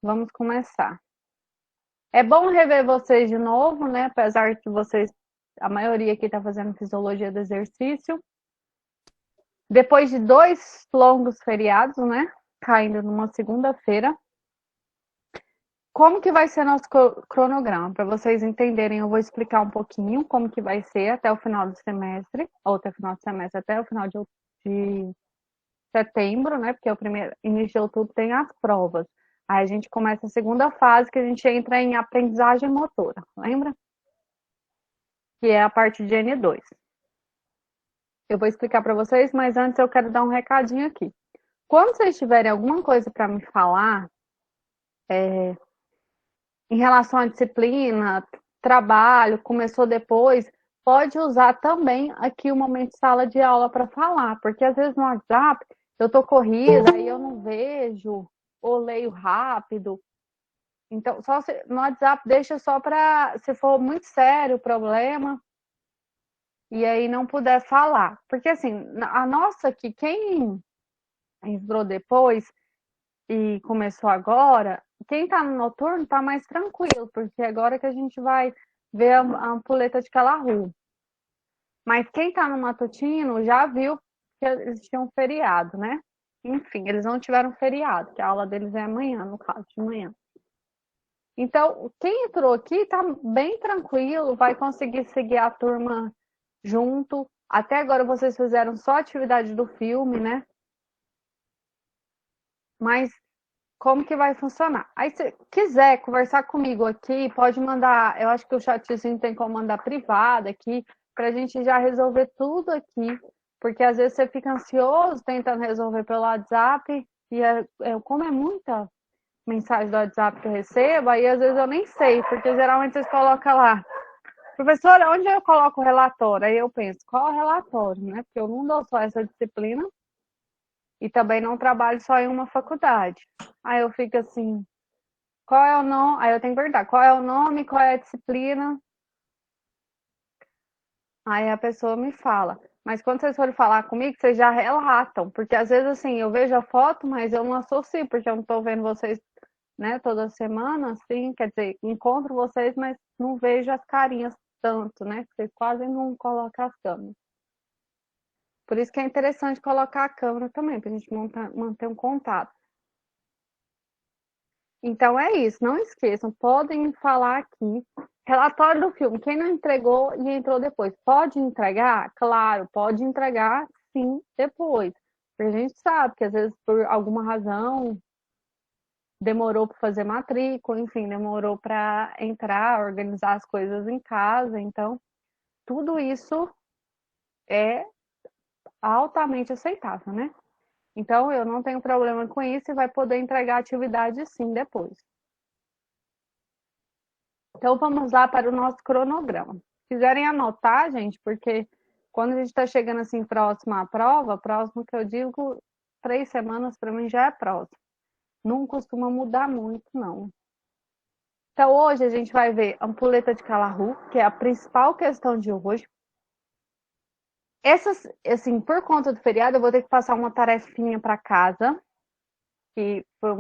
Vamos começar. É bom rever vocês de novo, né? Apesar de vocês, a maioria aqui está fazendo fisiologia do exercício. Depois de 2 longos feriados, né? Caindo numa segunda-feira. Como que vai ser nosso cronograma? Para vocês entenderem, eu vou explicar um pouquinho como que vai ser até o final do semestre, ou até o final do semestre, até o final de setembro, né? Porque o primeiro início de outubro tem as provas. Aí a gente começa a segunda fase, que a gente entra em aprendizagem motora, lembra? Que é a parte de N2. Eu vou explicar para vocês, mas antes eu quero dar um recadinho aqui. Quando vocês tiverem alguma coisa para me falar em relação à disciplina, trabalho, começou depois, pode usar também aqui o momento de sala de aula para falar, porque às vezes no WhatsApp eu tô corrida e eu não vejo, ou leio rápido. Então, só no WhatsApp deixa só para se for muito sério o problema e aí não puder falar. Porque assim, a nossa aqui, quem entrou depois e começou agora, quem está no noturno está mais tranquilo, porque agora que a gente vai ver a ampulheta de Calarru. Mas quem está no matutino já viu que eles tinham feriado, né? Enfim, eles não tiveram feriado, que a aula deles é amanhã, no caso, de manhã. Então, quem entrou aqui está bem tranquilo, vai conseguir seguir a turma junto. Até agora vocês fizeram só a atividade do filme, né? Mas como que vai funcionar? Aí, se quiser conversar comigo aqui, pode mandar. Eu acho que o chatzinho tem como mandar privado aqui, para a gente já resolver tudo aqui. Porque às vezes você fica ansioso tentando resolver pelo WhatsApp, e como é muita mensagem do WhatsApp que eu recebo, aí às vezes eu nem sei, porque geralmente vocês colocam lá, professora, onde eu coloco o relatório? Aí eu penso, qual é o relatório, né? Porque eu não dou só essa disciplina e também não trabalho só em uma faculdade. Aí eu fico assim, qual é o nome? Aí eu tenho que perguntar, qual é o nome, qual é a disciplina? Aí a pessoa me fala. Mas quando vocês forem falar comigo, vocês já relatam, porque às vezes assim, eu vejo a foto, mas eu não associo, porque eu não estou vendo vocês, né, toda semana, assim, quer dizer, encontro vocês, mas não vejo as carinhas tanto, né? Vocês quase não colocam as câmeras. Por isso que é interessante colocar a câmera também, para a gente manter um contato. Então é isso, não esqueçam, podem falar aqui. Relatório do filme, quem não entregou e entrou depois, pode entregar? Claro, pode entregar sim depois. Porque a gente sabe que às vezes por alguma razão demorou para fazer matrícula, enfim, demorou para entrar, organizar as coisas em casa. Então, tudo isso é altamente aceitável, né? Então, eu não tenho problema com isso e vai poder entregar a atividade sim depois. Então, vamos lá para o nosso cronograma. Se quiserem anotar, gente, porque quando a gente está chegando assim próximo à prova, próximo que eu digo, 3 semanas para mim já é próximo. Não costuma mudar muito, não. Então, hoje a gente vai ver ampulheta de Calarru, que é a principal questão de hoje. Essas, assim, por conta do feriado, eu vou ter que passar uma tarefinha para casa, que foi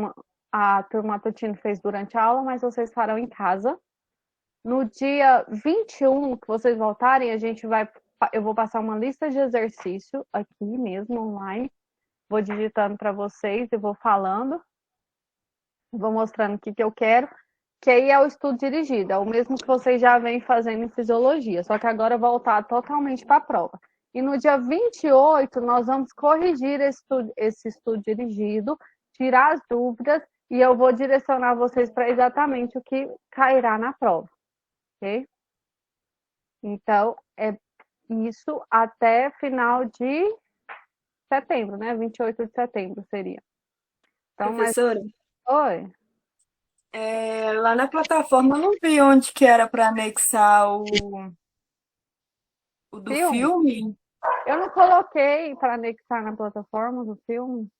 a turma matutina fez durante a aula, mas vocês farão em casa. No dia 21, que vocês voltarem, eu vou passar uma lista de exercício aqui mesmo, online. Vou digitando para vocês e vou falando. Vou mostrando o que eu quero. Que aí é o estudo dirigido, é o mesmo que vocês já vêm fazendo em fisiologia, só que agora voltar totalmente para a prova. E no dia 28, nós vamos corrigir esse estudo dirigido, tirar as dúvidas, e eu vou direcionar vocês para exatamente o que cairá na prova, ok? Então, é isso até final de setembro, né? 28 de setembro seria. Então, mas. Professora, Oi. lá na plataforma eu não vi onde que era para anexar o do Filme? filme. Eu não coloquei para anexar na plataforma do filme.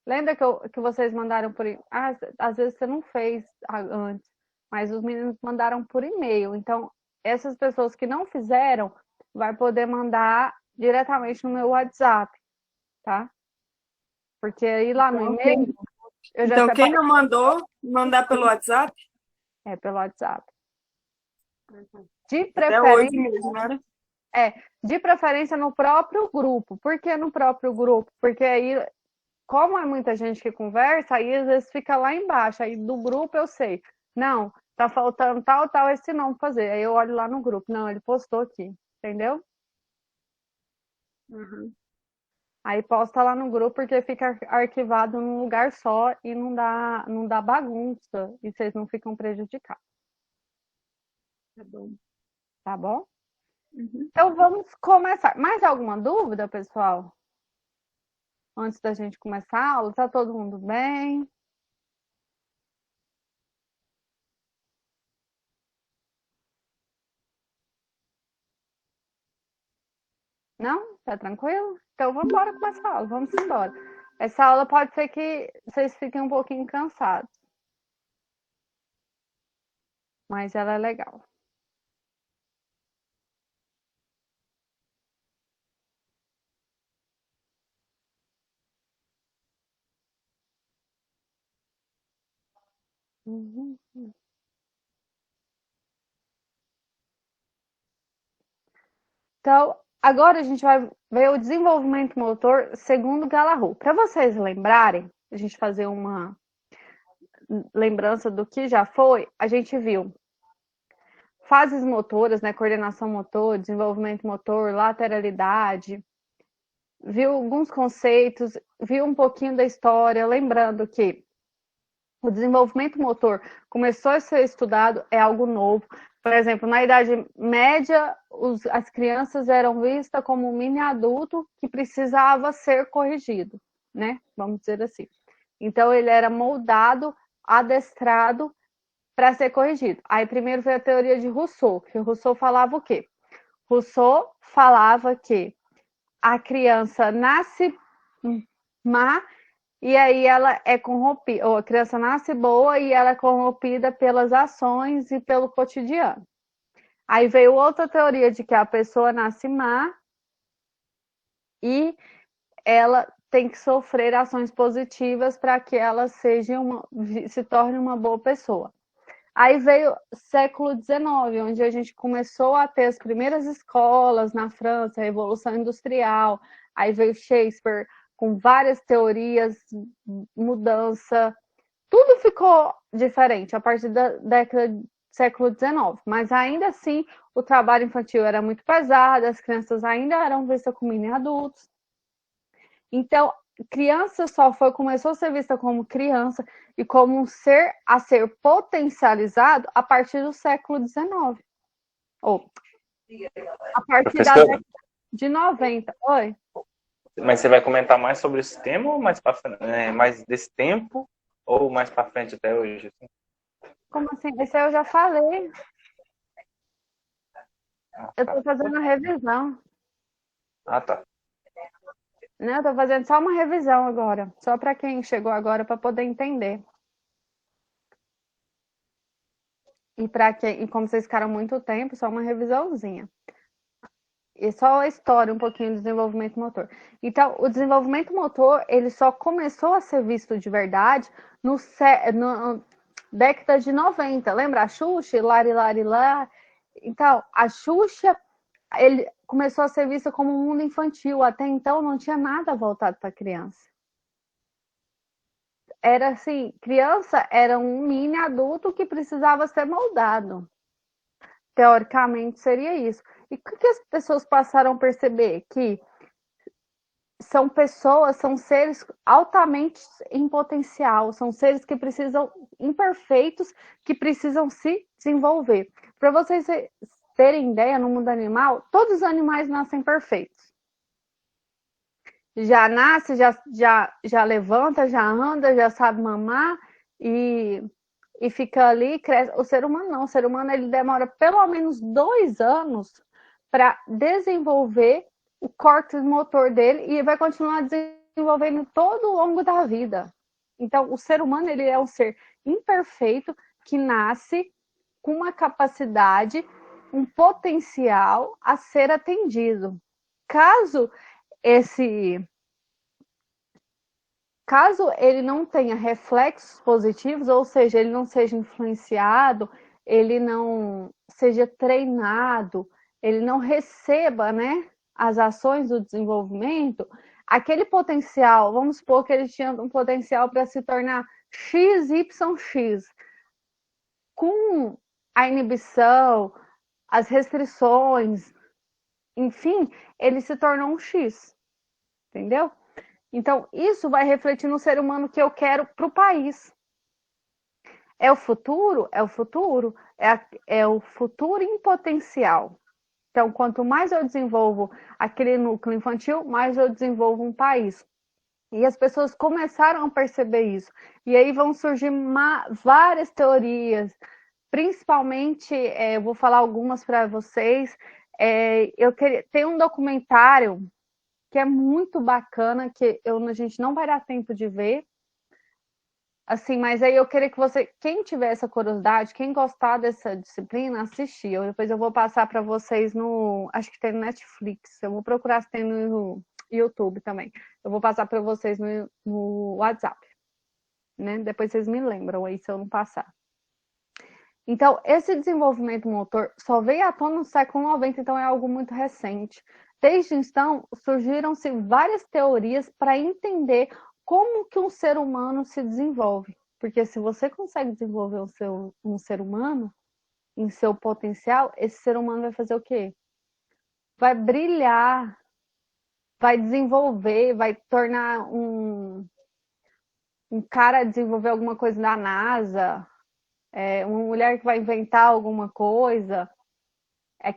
Lembra que vocês mandaram por. Ah, às vezes você não fez antes, mas os meninos mandaram por e-mail. Então, essas pessoas que não fizeram, vai poder mandar diretamente no meu WhatsApp, tá? Porque aí lá no Então, e-mail ok. Eu já Então, quem separei. não mandou, mandar pelo WhatsApp? É, pelo WhatsApp. De Até hoje preferência, mesmo, né? de preferência no próprio grupo. Por que no próprio grupo? Porque aí, como é muita gente que conversa, aí às vezes fica lá embaixo. Aí do grupo eu sei. Não, tá faltando tal, tal, esse não fazer. Aí eu olho lá no grupo. Não, ele postou aqui. Entendeu? Uhum. Aí posta lá no grupo porque fica arquivado num lugar só e não dá bagunça. E vocês não ficam prejudicados. Tá bom. Tá bom? Uhum. Então vamos começar. Mais alguma dúvida, pessoal? Antes da gente começar a aula, tá todo mundo bem? Não? Tá tranquilo? Então vamos embora começar a aula, vamos embora. Essa aula pode ser que vocês fiquem um pouquinho cansados, mas ela é legal. Uhum. Então, agora a gente vai ver o desenvolvimento motor segundo Galahu. Para vocês lembrarem, a gente fazer uma lembrança do que já foi, a gente viu fases motoras, né, coordenação motor, desenvolvimento motor, lateralidade, viu alguns conceitos, viu um pouquinho da história, lembrando que o desenvolvimento motor começou a ser estudado, é algo novo. Por exemplo, na Idade Média, as crianças eram vistas como um mini adulto que precisava ser corrigido, né? Vamos dizer assim. Então, ele era moldado, adestrado para ser corrigido. Aí, primeiro veio a teoria de Rousseau, que Rousseau falava o quê? Rousseau falava que a criança nasce má e aí ela é corrompida, ou a criança nasce boa e ela é corrompida pelas ações e pelo cotidiano. Aí veio outra teoria de que a pessoa nasce má e ela tem que sofrer ações positivas para que ela se torne uma boa pessoa. Aí veio o século XIX, onde a gente começou a ter as primeiras escolas na França, a Revolução Industrial. Aí veio Shakespeare com várias teorias, mudança. Tudo ficou diferente a partir da década do século XIX. Mas ainda assim, o trabalho infantil era muito pesado, as crianças ainda eram vistas como mini adultos. Então, criança começou a ser vista como criança e como um ser a ser potencializado a partir do século XIX. Ou a partir da Professor, década de 90. Oi? mas você vai comentar mais sobre esse tema ou mais para mais desse tempo ou mais para frente até hoje? Assim? Como assim? Esse eu já falei. Eu Tá. estou fazendo a revisão. Ah, tá. Né? Eu estou fazendo só uma revisão agora. Só para quem chegou agora para poder entender. E como vocês ficaram muito tempo, só uma revisãozinha. E só a história, um pouquinho do desenvolvimento motor. Então, o desenvolvimento motor, ele só começou a ser visto de verdade no década de 90. Lembra a Xuxa? Lari, lari, lá. Então, a Xuxa, ele começou a ser vista como um mundo infantil. Até então, não tinha nada voltado para criança. Era assim, criança era um mini adulto que precisava ser moldado. Teoricamente, seria isso. E o que as pessoas passaram a perceber? Que são pessoas, são seres altamente em potencial, são seres que precisam, imperfeitos, que precisam se desenvolver. Para vocês terem ideia, no mundo animal, todos os animais nascem perfeitos. Já nasce, já levanta, já anda, já sabe mamar e fica ali, cresce. O ser humano não, o ser humano ele demora pelo menos 2 anos para desenvolver o córtex motor dele e vai continuar desenvolvendo todo ao longo da vida. Então, o ser humano ele é um ser imperfeito que nasce com uma capacidade, um potencial a ser atendido. Caso esse caso ele não tenha reflexos positivos, ou seja, ele não seja influenciado, ele não seja treinado, ele não receba, né, as ações do desenvolvimento, aquele potencial, vamos supor que ele tinha um potencial para se tornar XYX, com a inibição, as restrições, enfim, ele se tornou um X, entendeu? Então, isso vai refletir no ser humano que eu quero para o país. É o futuro? É o futuro. É o futuro em potencial. Então, quanto mais eu desenvolvo aquele núcleo infantil, mais eu desenvolvo um país. E as pessoas começaram a perceber isso. E aí vão surgir várias teorias, principalmente, eu vou falar algumas para vocês. Tem um documentário que é muito bacana, que a gente não vai dar tempo de ver, assim, mas aí eu queria que quem tiver essa curiosidade, quem gostar dessa disciplina, assistir. Depois eu vou passar para vocês acho que tem no Netflix, eu vou procurar se tem no YouTube também. Eu vou passar para vocês no WhatsApp, né? Depois vocês me lembram aí se eu não passar. Então, esse desenvolvimento motor só veio à tona no século 90, então é algo muito recente. Desde então, surgiram-se várias teorias para entender como que um ser humano se desenvolve. Porque se você consegue desenvolver um ser humano em seu potencial, esse ser humano vai fazer o quê? Vai brilhar, vai desenvolver, vai tornar um cara a desenvolver alguma coisa na NASA, uma mulher que vai inventar alguma coisa,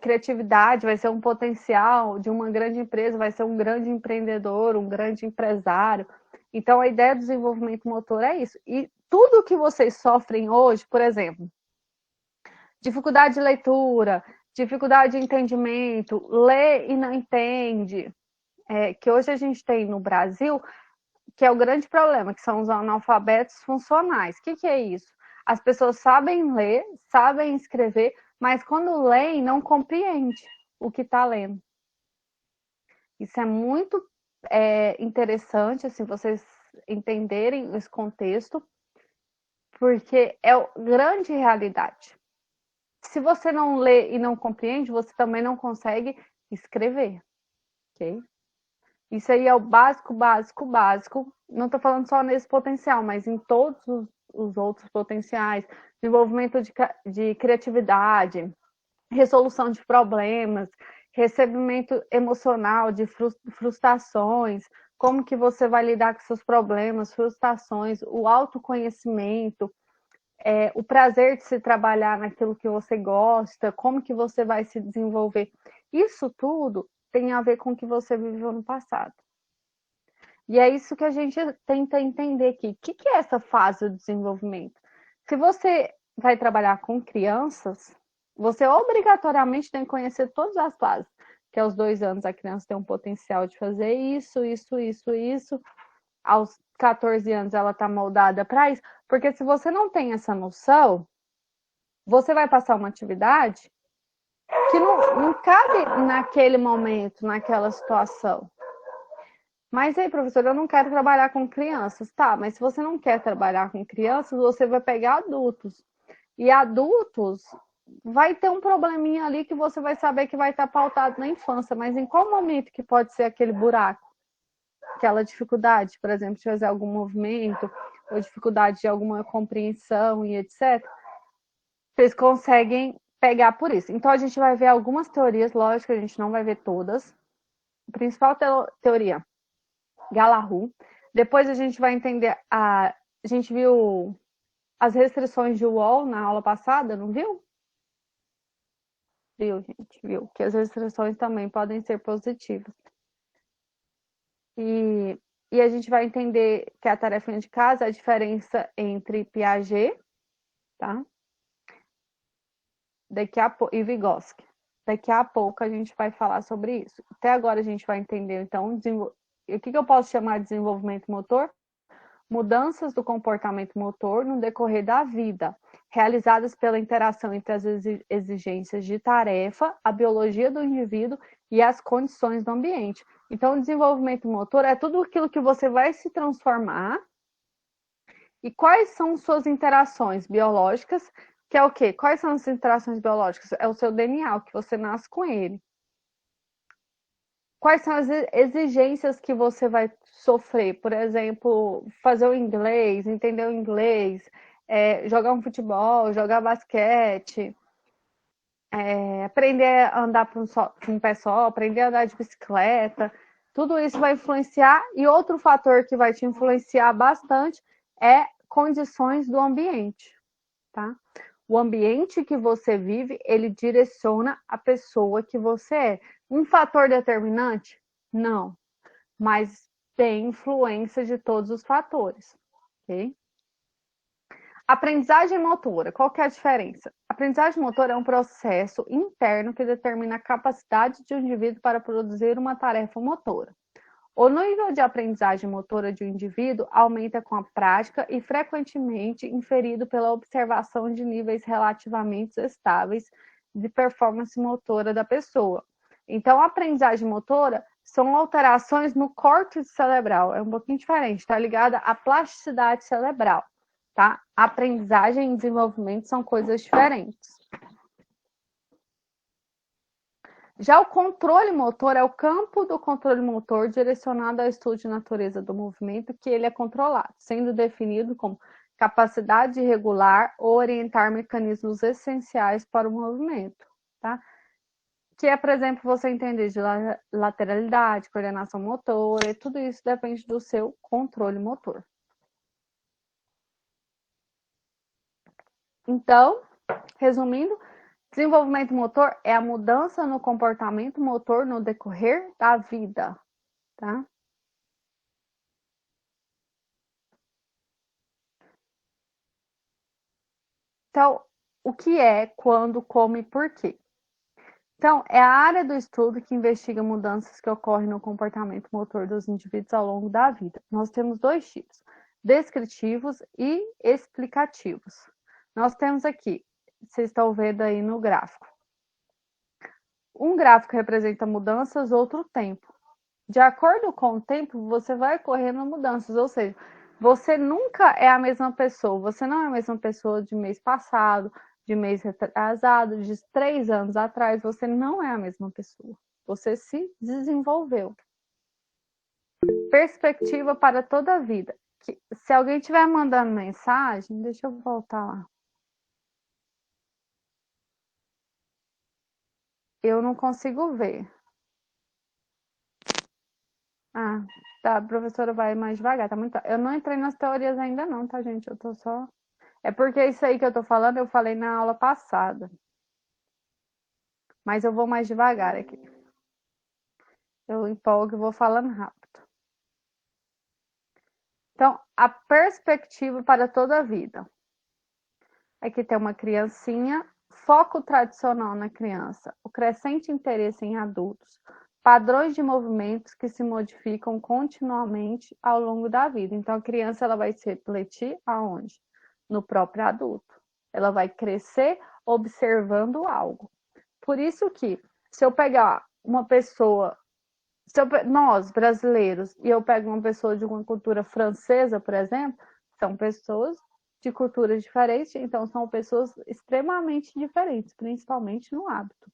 criatividade, vai ser um potencial de uma grande empresa, vai ser um grande empreendedor, um grande empresário. Então, a ideia do desenvolvimento motor é isso. E tudo que vocês sofrem hoje, por exemplo, dificuldade de leitura, dificuldade de entendimento, lê e não entende, que hoje a gente tem no Brasil, que é o grande problema, que são os analfabetos funcionais. O que é isso? As pessoas sabem ler, sabem escrever, mas quando leem, não compreende o que está lendo. Isso é muito interessante, assim, vocês entenderem esse contexto, porque é a grande realidade. Se você não lê e não compreende, você também não consegue escrever, ok? Isso aí é o básico, básico, básico. Não estou falando só nesse potencial, mas em todos os outros potenciais. Desenvolvimento de criatividade, resolução de problemas, recebimento emocional de frustrações, como que você vai lidar com seus problemas, frustrações, o autoconhecimento, o prazer de se trabalhar naquilo que você gosta, como que você vai se desenvolver. Isso tudo tem a ver com o que você viveu no passado. E é isso que a gente tenta entender aqui. O que é essa fase do desenvolvimento? Se você vai trabalhar com crianças, você obrigatoriamente tem que conhecer todas as fases. Que aos 2 anos a criança tem um potencial de fazer isso, isso, isso, isso. Aos 14 anos ela está moldada para isso. Porque se você não tem essa noção, você vai passar uma atividade que não cabe naquele momento, naquela situação. Mas aí, professor, eu não quero trabalhar com crianças. Tá, mas se você não quer trabalhar com crianças, você vai pegar adultos. E adultos vai ter um probleminha ali que você vai saber que vai estar pautado na infância. Mas em qual momento que pode ser aquele buraco? Aquela dificuldade, por exemplo, de fazer algum movimento, ou dificuldade de alguma compreensão e etc. Vocês conseguem pegar por isso. Então, a gente vai ver algumas teorias, lógico, a gente não vai ver todas. A principal teoria, Galahu. Depois a gente vai entender, a gente viu as restrições de Wall na aula passada, não viu? Viu, gente? Viu que as restrições também podem ser positivas. E a gente vai entender que a tarefa de casa é a diferença entre Piaget, tá? E Vygotsky. Daqui a pouco a gente vai falar sobre isso. Até agora a gente vai entender, então, o que eu posso chamar de desenvolvimento motor? mudanças do comportamento motor no decorrer da vida, realizadas pela interação entre as exigências de tarefa, a biologia do indivíduo e as condições do ambiente. Então, o desenvolvimento motor é tudo aquilo que você vai se transformar. E quais são suas interações biológicas? Que é o quê? Quais são as interações biológicas? É o seu DNA, que você nasce com ele. Quais são as exigências que você vai sofrer? Por exemplo, fazer o inglês, entender o inglês, jogar um futebol, jogar basquete, aprender a andar com um pé só, aprender a andar de bicicleta. Tudo isso vai influenciar. E outro fator que vai te influenciar bastante é condições do ambiente, tá? O ambiente que você vive, ele direciona a pessoa que você é. Um fator determinante? Não. Mas tem influência de todos os fatores, ok? Aprendizagem motora, qual que é a diferença? Aprendizagem motora é um processo interno que determina a capacidade de um indivíduo para produzir uma tarefa motora. O nível de aprendizagem motora de um indivíduo aumenta com a prática e frequentemente inferido pela observação de níveis relativamente estáveis de performance motora da pessoa. Então, a aprendizagem motora são alterações no córtex cerebral, é um pouquinho diferente, está ligada à plasticidade cerebral, tá? Aprendizagem e desenvolvimento são coisas diferentes. Já o controle motor é o campo do controle motor direcionado ao estudo de natureza do movimento que ele é controlado, sendo definido como capacidade de regular ou orientar mecanismos essenciais para o movimento, tá? Que é, por exemplo, você entender de lateralidade, coordenação motora, e tudo isso depende do seu controle motor. Então, resumindo, desenvolvimento motor é a mudança no comportamento motor no decorrer da vida, tá? Então, o que é, quando, como e por quê? Então, é a área do estudo que investiga mudanças que ocorrem no comportamento motor dos indivíduos ao longo da vida. Nós temos dois tipos, descritivos e explicativos. Nós temos aqui, vocês estão vendo aí no gráfico. Um gráfico representa mudanças, outro tempo. De acordo com o tempo, você vai ocorrendo mudanças, ou seja, você nunca é a mesma pessoa, você não é a mesma pessoa de mês passado, de mês retrasado, de 3 anos atrás, você não é a mesma pessoa. Você se desenvolveu. Perspectiva para toda a vida. Se alguém estiver mandando mensagem, deixa eu voltar lá. Eu não consigo ver. Ah, tá, a professora vai mais devagar, tá muito... Eu não entrei nas teorias ainda não, tá, gente? Eu tô só... É porque isso aí que eu tô falando, eu falei na aula passada. Mas eu vou mais devagar aqui. Eu empolgo e vou falando rápido. Então, a perspectiva para toda a vida. Aqui tem uma criancinha, foco tradicional na criança, o crescente interesse em adultos, padrões de movimentos que se modificam continuamente ao longo da vida. Então, a criança ela vai se refletir aonde? No próprio adulto. Ela vai crescer observando algo. Por isso que, se eu pegar uma pessoa, nós brasileiros, e eu pego uma pessoa de uma cultura francesa, por exemplo, são pessoas de culturas diferentes, então são pessoas extremamente diferentes, principalmente no hábito.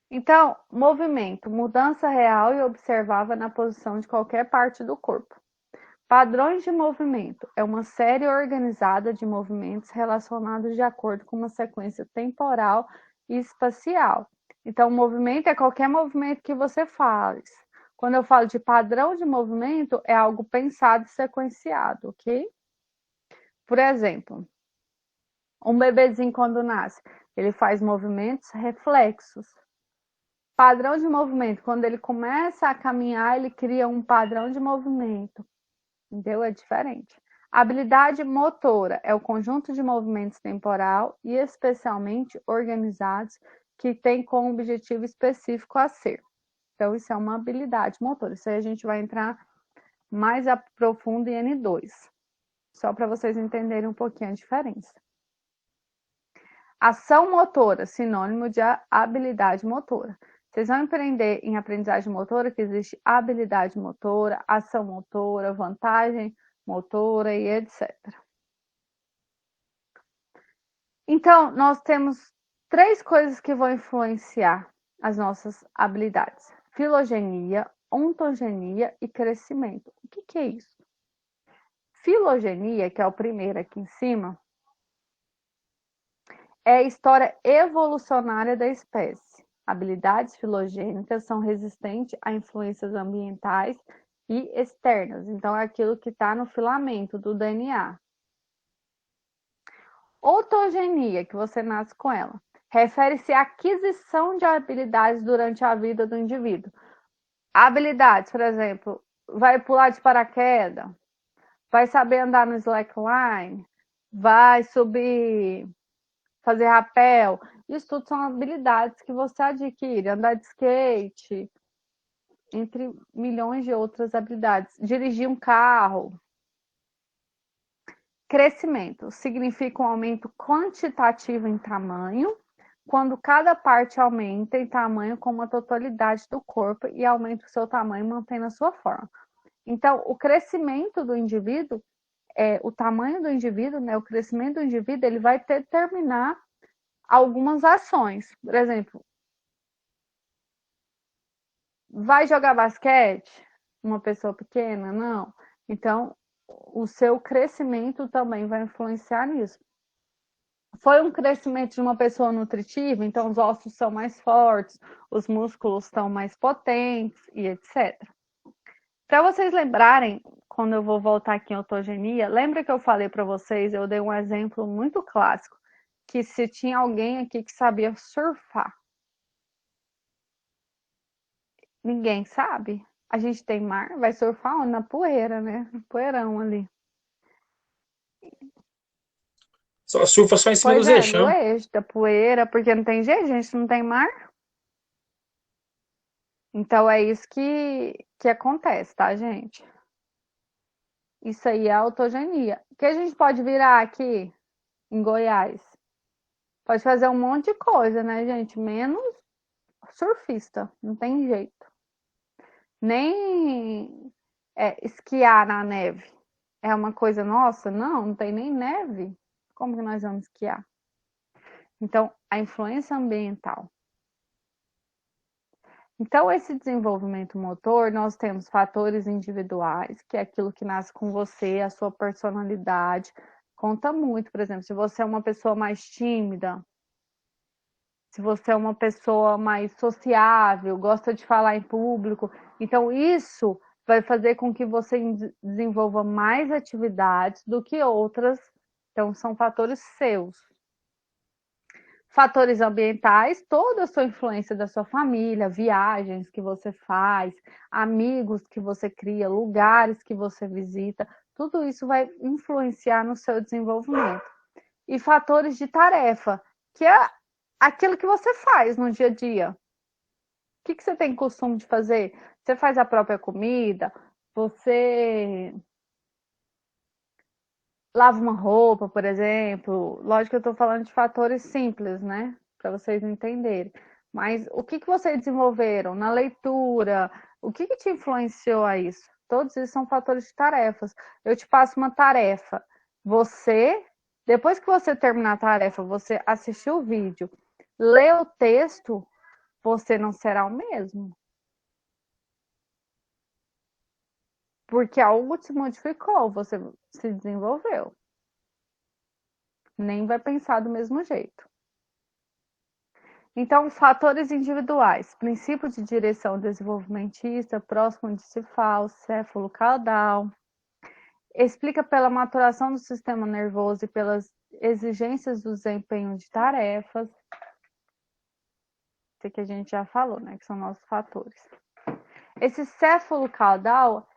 Então, movimento, mudança real e observável na posição de qualquer parte do corpo. Padrões de movimento é uma série organizada de movimentos relacionados de acordo com uma sequência temporal e espacial. Então, movimento é qualquer movimento que você faz. Quando eu falo de padrão de movimento, é algo pensado e sequenciado, ok? Por exemplo, um bebezinho quando nasce, ele faz movimentos reflexos. Padrão de movimento, quando ele começa a caminhar, ele cria um padrão de movimento. Entendeu? É diferente. Habilidade motora é o conjunto de movimentos temporal e especialmente organizados que tem como objetivo específico a ser. Então, isso é uma habilidade motora. Isso aí a gente vai entrar mais a profundo em N2. Só para vocês entenderem um pouquinho a diferença. Ação motora, sinônimo de habilidade motora. Vocês vão aprender em aprendizagem motora que existe habilidade motora, ação motora, vantagem motora e etc. Então, nós temos 3 coisas que vão influenciar as nossas habilidades: filogenia, ontogenia e crescimento. O que é isso? Filogenia, que é o primeiro aqui em cima, é a história evolucionária da espécie. Habilidades filogênicas são resistentes a influências ambientais e externas. Então, é aquilo que está no filamento do DNA. Ontogenia, que você nasce com ela, refere-se à aquisição de habilidades durante a vida do indivíduo. Habilidades, por exemplo, vai pular de paraquedas, vai saber andar no slackline, vai subir, fazer rapel. Isso tudo são habilidades que você adquire. Andar de skate, entre milhões de outras habilidades. Dirigir um carro. Crescimento significa um aumento quantitativo em tamanho, quando cada parte aumenta em tamanho como a totalidade do corpo e aumenta o seu tamanho mantendo a sua forma. Então, o crescimento do indivíduo, o tamanho do indivíduo, né, o crescimento do indivíduo, ele vai determinar algumas ações. Por exemplo, vai jogar basquete? Uma pessoa pequena? Não. Então, o seu crescimento também vai influenciar nisso. Foi um crescimento de uma pessoa nutritiva, então os ossos são mais fortes, os músculos estão mais potentes e etc. Para vocês lembrarem, quando eu vou voltar aqui em ontogenia, lembra que eu falei para vocês, eu dei um exemplo muito clássico, que se tinha alguém aqui que sabia surfar. Ninguém sabe. A gente tem mar, vai surfar onde? Na poeira, né? No poeirão ali. Só surfa só em cima Pois dos é, eixão. no eixo da poeira, porque não tem jeito, a gente não tem mar. Então é isso que acontece, tá, gente? Isso aí é autogenia. O que a gente pode virar aqui em Goiás? Pode fazer um monte de coisa, né, gente? Menos surfista, não tem jeito. Nem esquiar na neve. É uma coisa nossa? Não, não tem nem neve. Como que nós vamos esquiar? Então, a influência ambiental. Então, esse desenvolvimento motor, nós temos fatores individuais, que é aquilo que nasce com você, a sua personalidade. Conta muito, por exemplo, se você é uma pessoa mais tímida, se você é uma pessoa mais sociável, gosta de falar em público. Então, isso vai fazer com que você desenvolva mais atividades do que outras. Então, são fatores seus. Fatores ambientais, toda a sua influência da sua família, viagens que você faz, amigos que você cria, lugares que você visita, tudo isso vai influenciar no seu desenvolvimento. E fatores de tarefa, que é aquilo que você faz no dia a dia. O que você tem costume de fazer? Você faz a própria comida? Você lava uma roupa, por exemplo? Lógico que eu estou falando de fatores simples, né? Para vocês entenderem. Mas o que vocês desenvolveram na leitura? O que te influenciou a isso? Todos esses são fatores de tarefas. Eu te passo uma tarefa. Depois que você terminar a tarefa, você assistir o vídeo, ler o texto, você não será o mesmo. Porque algo te modificou, você se desenvolveu. Nem vai pensar do mesmo jeito. Então, fatores individuais. Princípio de direção desenvolvimentista, próximo de cefalo, céfalo caudal. Explica pela maturação do sistema nervoso e pelas exigências do desempenho de tarefas. Isso que a gente já falou, né? Que são nossos fatores. Esse céfalo caudal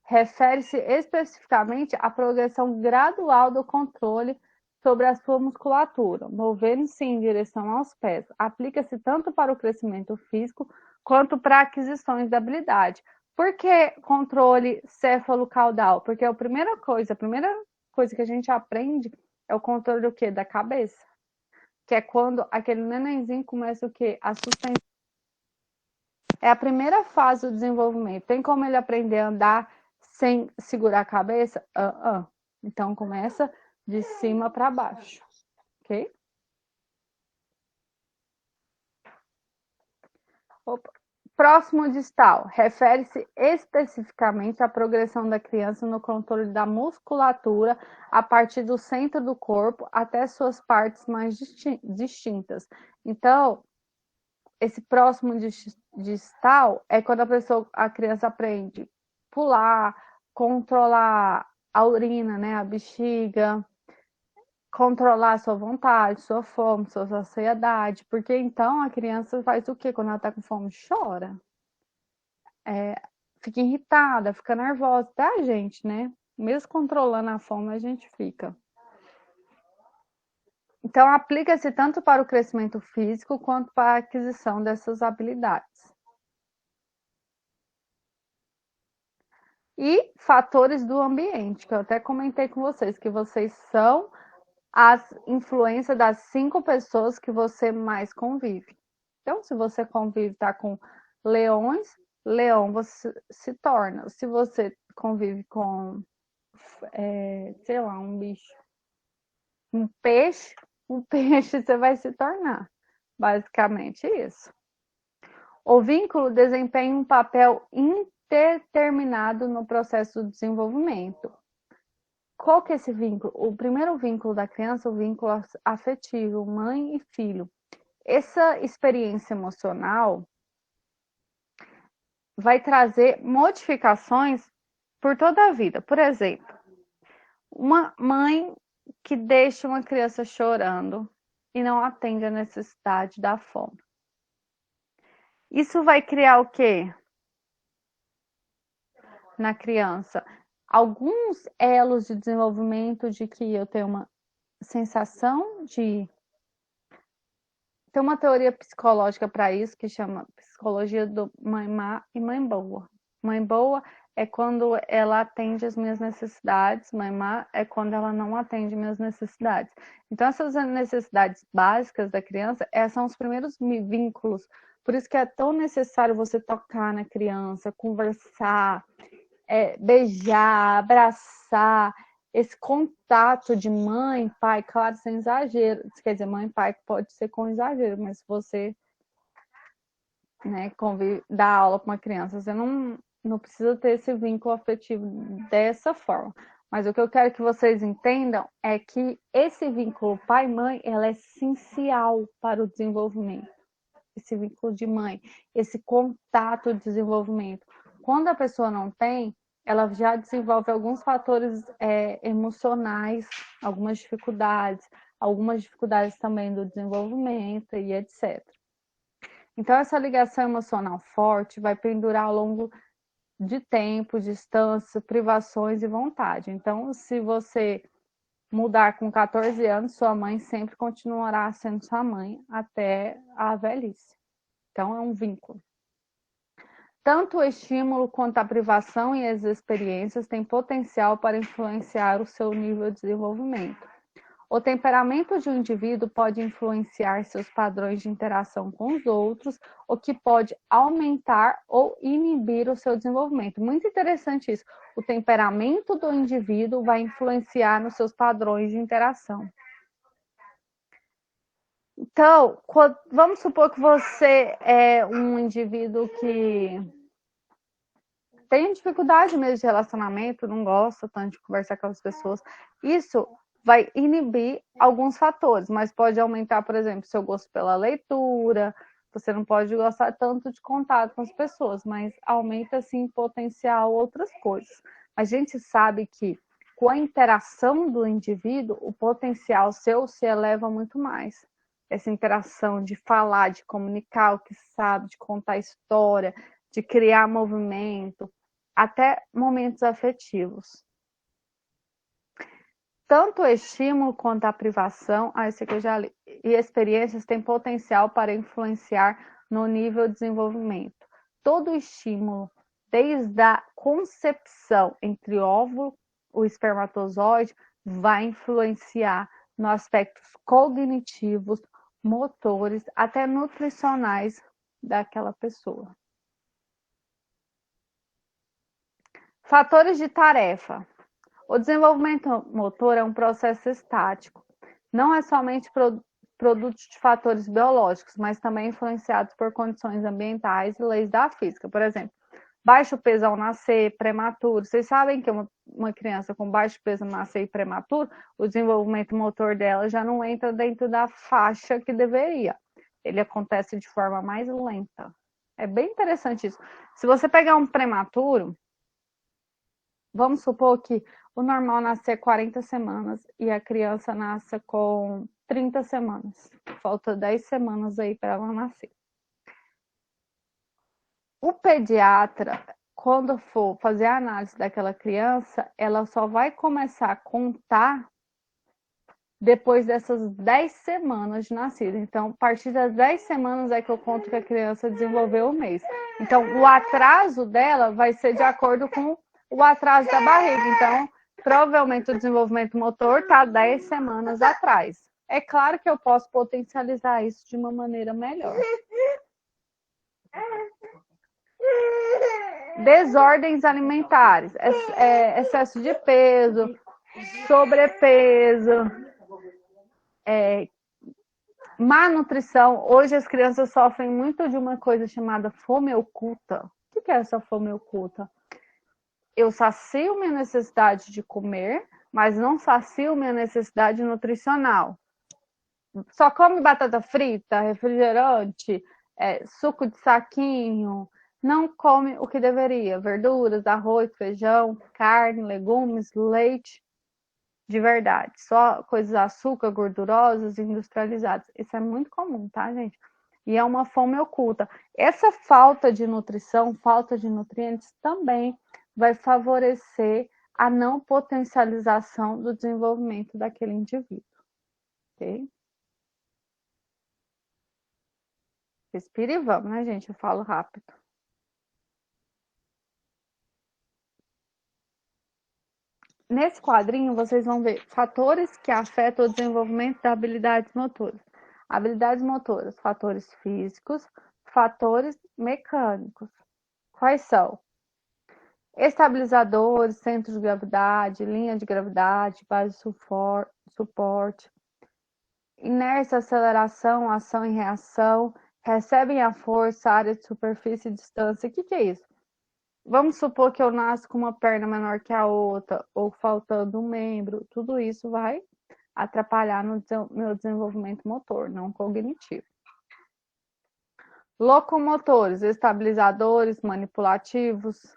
refere-se especificamente à progressão gradual do controle sobre a sua musculatura, movendo-se em direção aos pés. Aplica-se tanto para o crescimento físico quanto para aquisições da habilidade. Por que controle céfalo-caudal? Porque a primeira coisa que a gente aprende é o controle do quê? Da cabeça. Que é quando aquele nenenzinho começa o quê? A sustentar. É a primeira fase do desenvolvimento. Tem como ele aprender a andar sem segurar a cabeça? Então começa de cima para baixo. Ok? Opa. Próximo distal. Refere-se especificamente à progressão da criança no controle da musculatura a partir do centro do corpo até suas partes mais distintas. Então, esse próximo distal é quando a criança aprende pular, controlar a urina, né, a bexiga, controlar a sua vontade, sua fome, sua saciedade, porque então a criança faz o quê? Quando ela tá com fome, chora. Fica irritada, fica nervosa, tá, gente, né? Mesmo controlando a fome, a gente fica. Então, aplica-se tanto para o crescimento físico quanto para a aquisição dessas habilidades. E fatores do ambiente, que eu até comentei com vocês, que vocês são as influências das 5 pessoas que você mais convive. Então, se você convive, tá com leões, leão você se torna. Se você convive com, sei lá, um bicho, um peixe você vai se tornar. Basicamente isso. O vínculo desempenha um papel indeterminado no processo de desenvolvimento. Qual que é esse vínculo? O primeiro vínculo da criança é o vínculo afetivo, mãe e filho. Essa experiência emocional vai trazer modificações por toda a vida. Por exemplo, uma mãe que deixa uma criança chorando e não atende a necessidade da fome. Isso vai criar o quê? Na criança, alguns elos de desenvolvimento de que eu tenho uma sensação de... Tem uma teoria psicológica para isso que chama psicologia do mãe má e mãe boa. Mãe boa é quando ela atende as minhas necessidades, mãe má é quando ela não atende minhas necessidades. Então, essas necessidades básicas da criança, são os primeiros vínculos. Por isso que é tão necessário você tocar na criança, conversar, beijar, abraçar, esse contato de mãe, pai, claro, sem exagero. Quer dizer, mãe e pai pode ser com exagero, mas se você, né, dá aula para uma criança, você não precisa ter esse vínculo afetivo dessa forma. Mas o que eu quero que vocês entendam é que esse vínculo pai-mãe, ela é essencial para o desenvolvimento. Esse vínculo de mãe, esse contato de desenvolvimento. Quando a pessoa não tem, ela já desenvolve alguns fatores emocionais, algumas dificuldades também do desenvolvimento e etc. Então, essa ligação emocional forte vai pendurar ao longo de tempo, distância, privações e vontade. Então, se você mudar com 14 anos, sua mãe sempre continuará sendo sua mãe até a velhice. Então, é um vínculo. Tanto o estímulo quanto a privação e as experiências têm potencial para influenciar o seu nível de desenvolvimento. O temperamento de um indivíduo pode influenciar seus padrões de interação com os outros, o que pode aumentar ou inibir o seu desenvolvimento. Muito interessante isso. O temperamento do indivíduo vai influenciar nos seus padrões de interação. Então, vamos supor que você é um indivíduo que tem dificuldade mesmo de relacionamento, não gosta tanto de conversar com as pessoas. Isso vai inibir alguns fatores, mas pode aumentar, por exemplo, seu gosto pela leitura. Você não pode gostar tanto de contato com as pessoas, mas aumenta, sim, em potencial outras coisas. A gente sabe que com a interação do indivíduo, o potencial seu se eleva muito mais. Essa interação de falar, de comunicar o que sabe, de contar história, de criar movimento, até momentos afetivos. Tanto o estímulo quanto a privação, esse aqui eu já li, e experiências têm potencial para influenciar no nível de desenvolvimento. Todo estímulo, desde a concepção entre o óvulo e o espermatozoide, vai influenciar nos aspectos cognitivos, motores, até nutricionais daquela pessoa. Fatores de tarefa. O desenvolvimento motor é um processo estático. Não é somente produto de fatores biológicos, mas também influenciados por condições ambientais e leis da física. Por exemplo, baixo peso ao nascer, prematuro. Vocês sabem que uma criança com baixo peso ao nascer e prematuro, o desenvolvimento motor dela já não entra dentro da faixa que deveria. Ele acontece de forma mais lenta. É bem interessante isso. Se você pegar um prematuro, vamos supor que o normal nascer 40 semanas e a criança nasça com 30 semanas. Falta 10 semanas aí para ela nascer. O pediatra, quando for fazer a análise daquela criança, ela só vai começar a contar depois dessas 10 semanas de nascida. Então, a partir das 10 semanas é que eu conto que a criança desenvolveu o mês. Então, o atraso dela vai ser de acordo com o atraso da barriga. Então, provavelmente o desenvolvimento motor está 10 semanas atrás. É claro que eu posso potencializar isso de uma maneira melhor. Desordens alimentares, excesso de peso, sobrepeso, má nutrição. Hoje as crianças sofrem muito de uma coisa chamada fome oculta. O que é essa fome oculta? Eu sacio minha necessidade de comer, mas não sacio minha necessidade nutricional. Só come batata frita, refrigerante, suco de saquinho, não come o que deveria, verduras, arroz, feijão, carne, legumes, leite de verdade, só coisas açúcar, gordurosas, industrializadas. Isso é muito comum, tá, gente? E é uma fome oculta. Essa falta de nutrição, falta de nutrientes também vai favorecer a não potencialização do desenvolvimento daquele indivíduo, ok? Respira e vamos, né, gente? Eu falo rápido. Nesse quadrinho, vocês vão ver fatores que afetam o desenvolvimento das habilidades motoras. Habilidades motoras, fatores físicos, fatores mecânicos. Quais são? Estabilizadores, centro de gravidade, linha de gravidade, base de suporte, inércia, aceleração, ação e reação, recebem a força, área de superfície e distância. O que é isso? Vamos supor que eu nasço com uma perna menor que a outra, ou faltando um membro. Tudo isso vai atrapalhar no meu desenvolvimento motor, não cognitivo. Locomotores, estabilizadores, manipulativos.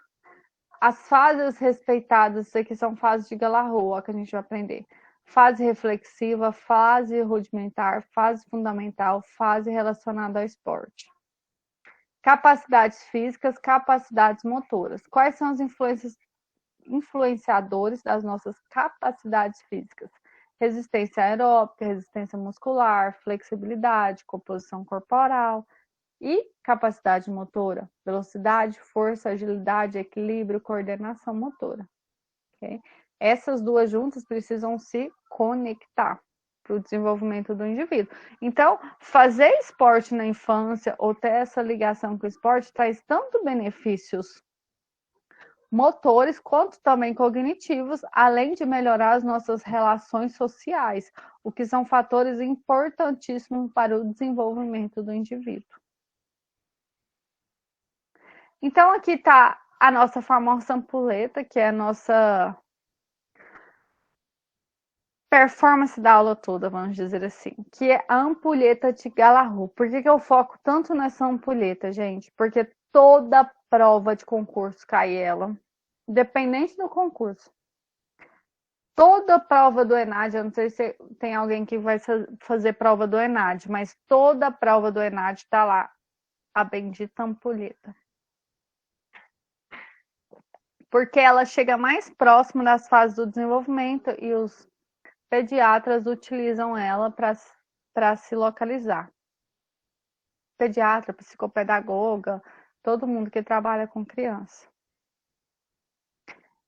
As fases respeitadas, isso aqui são fases de Galarrua, que a gente vai aprender. Fase reflexiva, fase rudimentar, fase fundamental, fase relacionada ao esporte. Capacidades físicas, capacidades motoras. Quais são os influenciadores das nossas capacidades físicas? Resistência aeróbica, resistência muscular, flexibilidade, composição corporal e capacidade motora, velocidade, força, agilidade, equilíbrio, coordenação motora. Okay? Essas duas juntas precisam se conectar para o desenvolvimento do indivíduo. Então, fazer esporte na infância ou ter essa ligação com o esporte traz tanto benefícios motores quanto também cognitivos, além de melhorar as nossas relações sociais, o que são fatores importantíssimos para o desenvolvimento do indivíduo. Então, aqui está a nossa famosa ampulheta, que é a nossa performance da aula toda, vamos dizer assim, que é a ampulheta de Galarrua. Por que eu foco tanto nessa ampulheta, gente? Porque toda prova de concurso cai ela, independente do concurso. Toda prova do ENAD, eu não sei se tem alguém que vai fazer prova do ENAD, mas toda prova do ENAD está lá, a bendita ampulheta. Porque ela chega mais próximo das fases do desenvolvimento e os pediatras utilizam ela para se localizar. pediatra, psicopedagoga, todo mundo que trabalha com criança.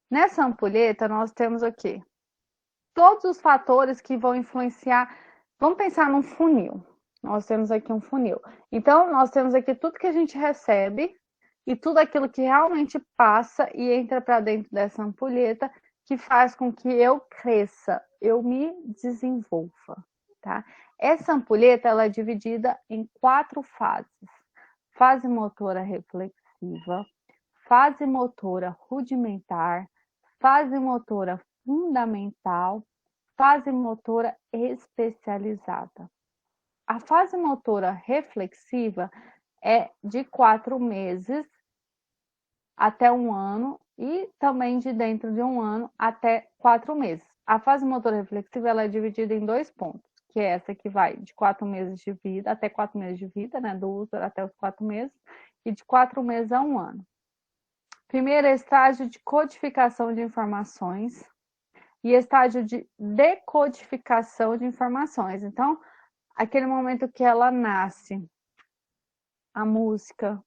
Nessa ampulheta, nós temos o quê? Todos os fatores que vão influenciar. Vamos pensar num funil. Nós temos aqui um funil. Então, nós temos aqui tudo que a gente recebe e tudo aquilo que realmente passa e entra para dentro dessa ampulheta, que faz com que eu cresça, eu me desenvolva, tá? Essa ampulheta, ela é dividida em 4 fases. Fase motora reflexiva, fase motora rudimentar, fase motora fundamental, fase motora especializada. A fase motora reflexiva é de 4 meses até 1 ano e também de dentro de 1 ano até 4 meses. A fase motora reflexiva ela é dividida em 2 pontos, que é essa que vai de 4 meses de vida até 4 meses de vida, né, do útero até os 4 meses, e de 4 meses a 1 ano. Primeiro estágio de codificação de informações e estágio de decodificação de informações. Então, aquele momento que ela nasce, a música,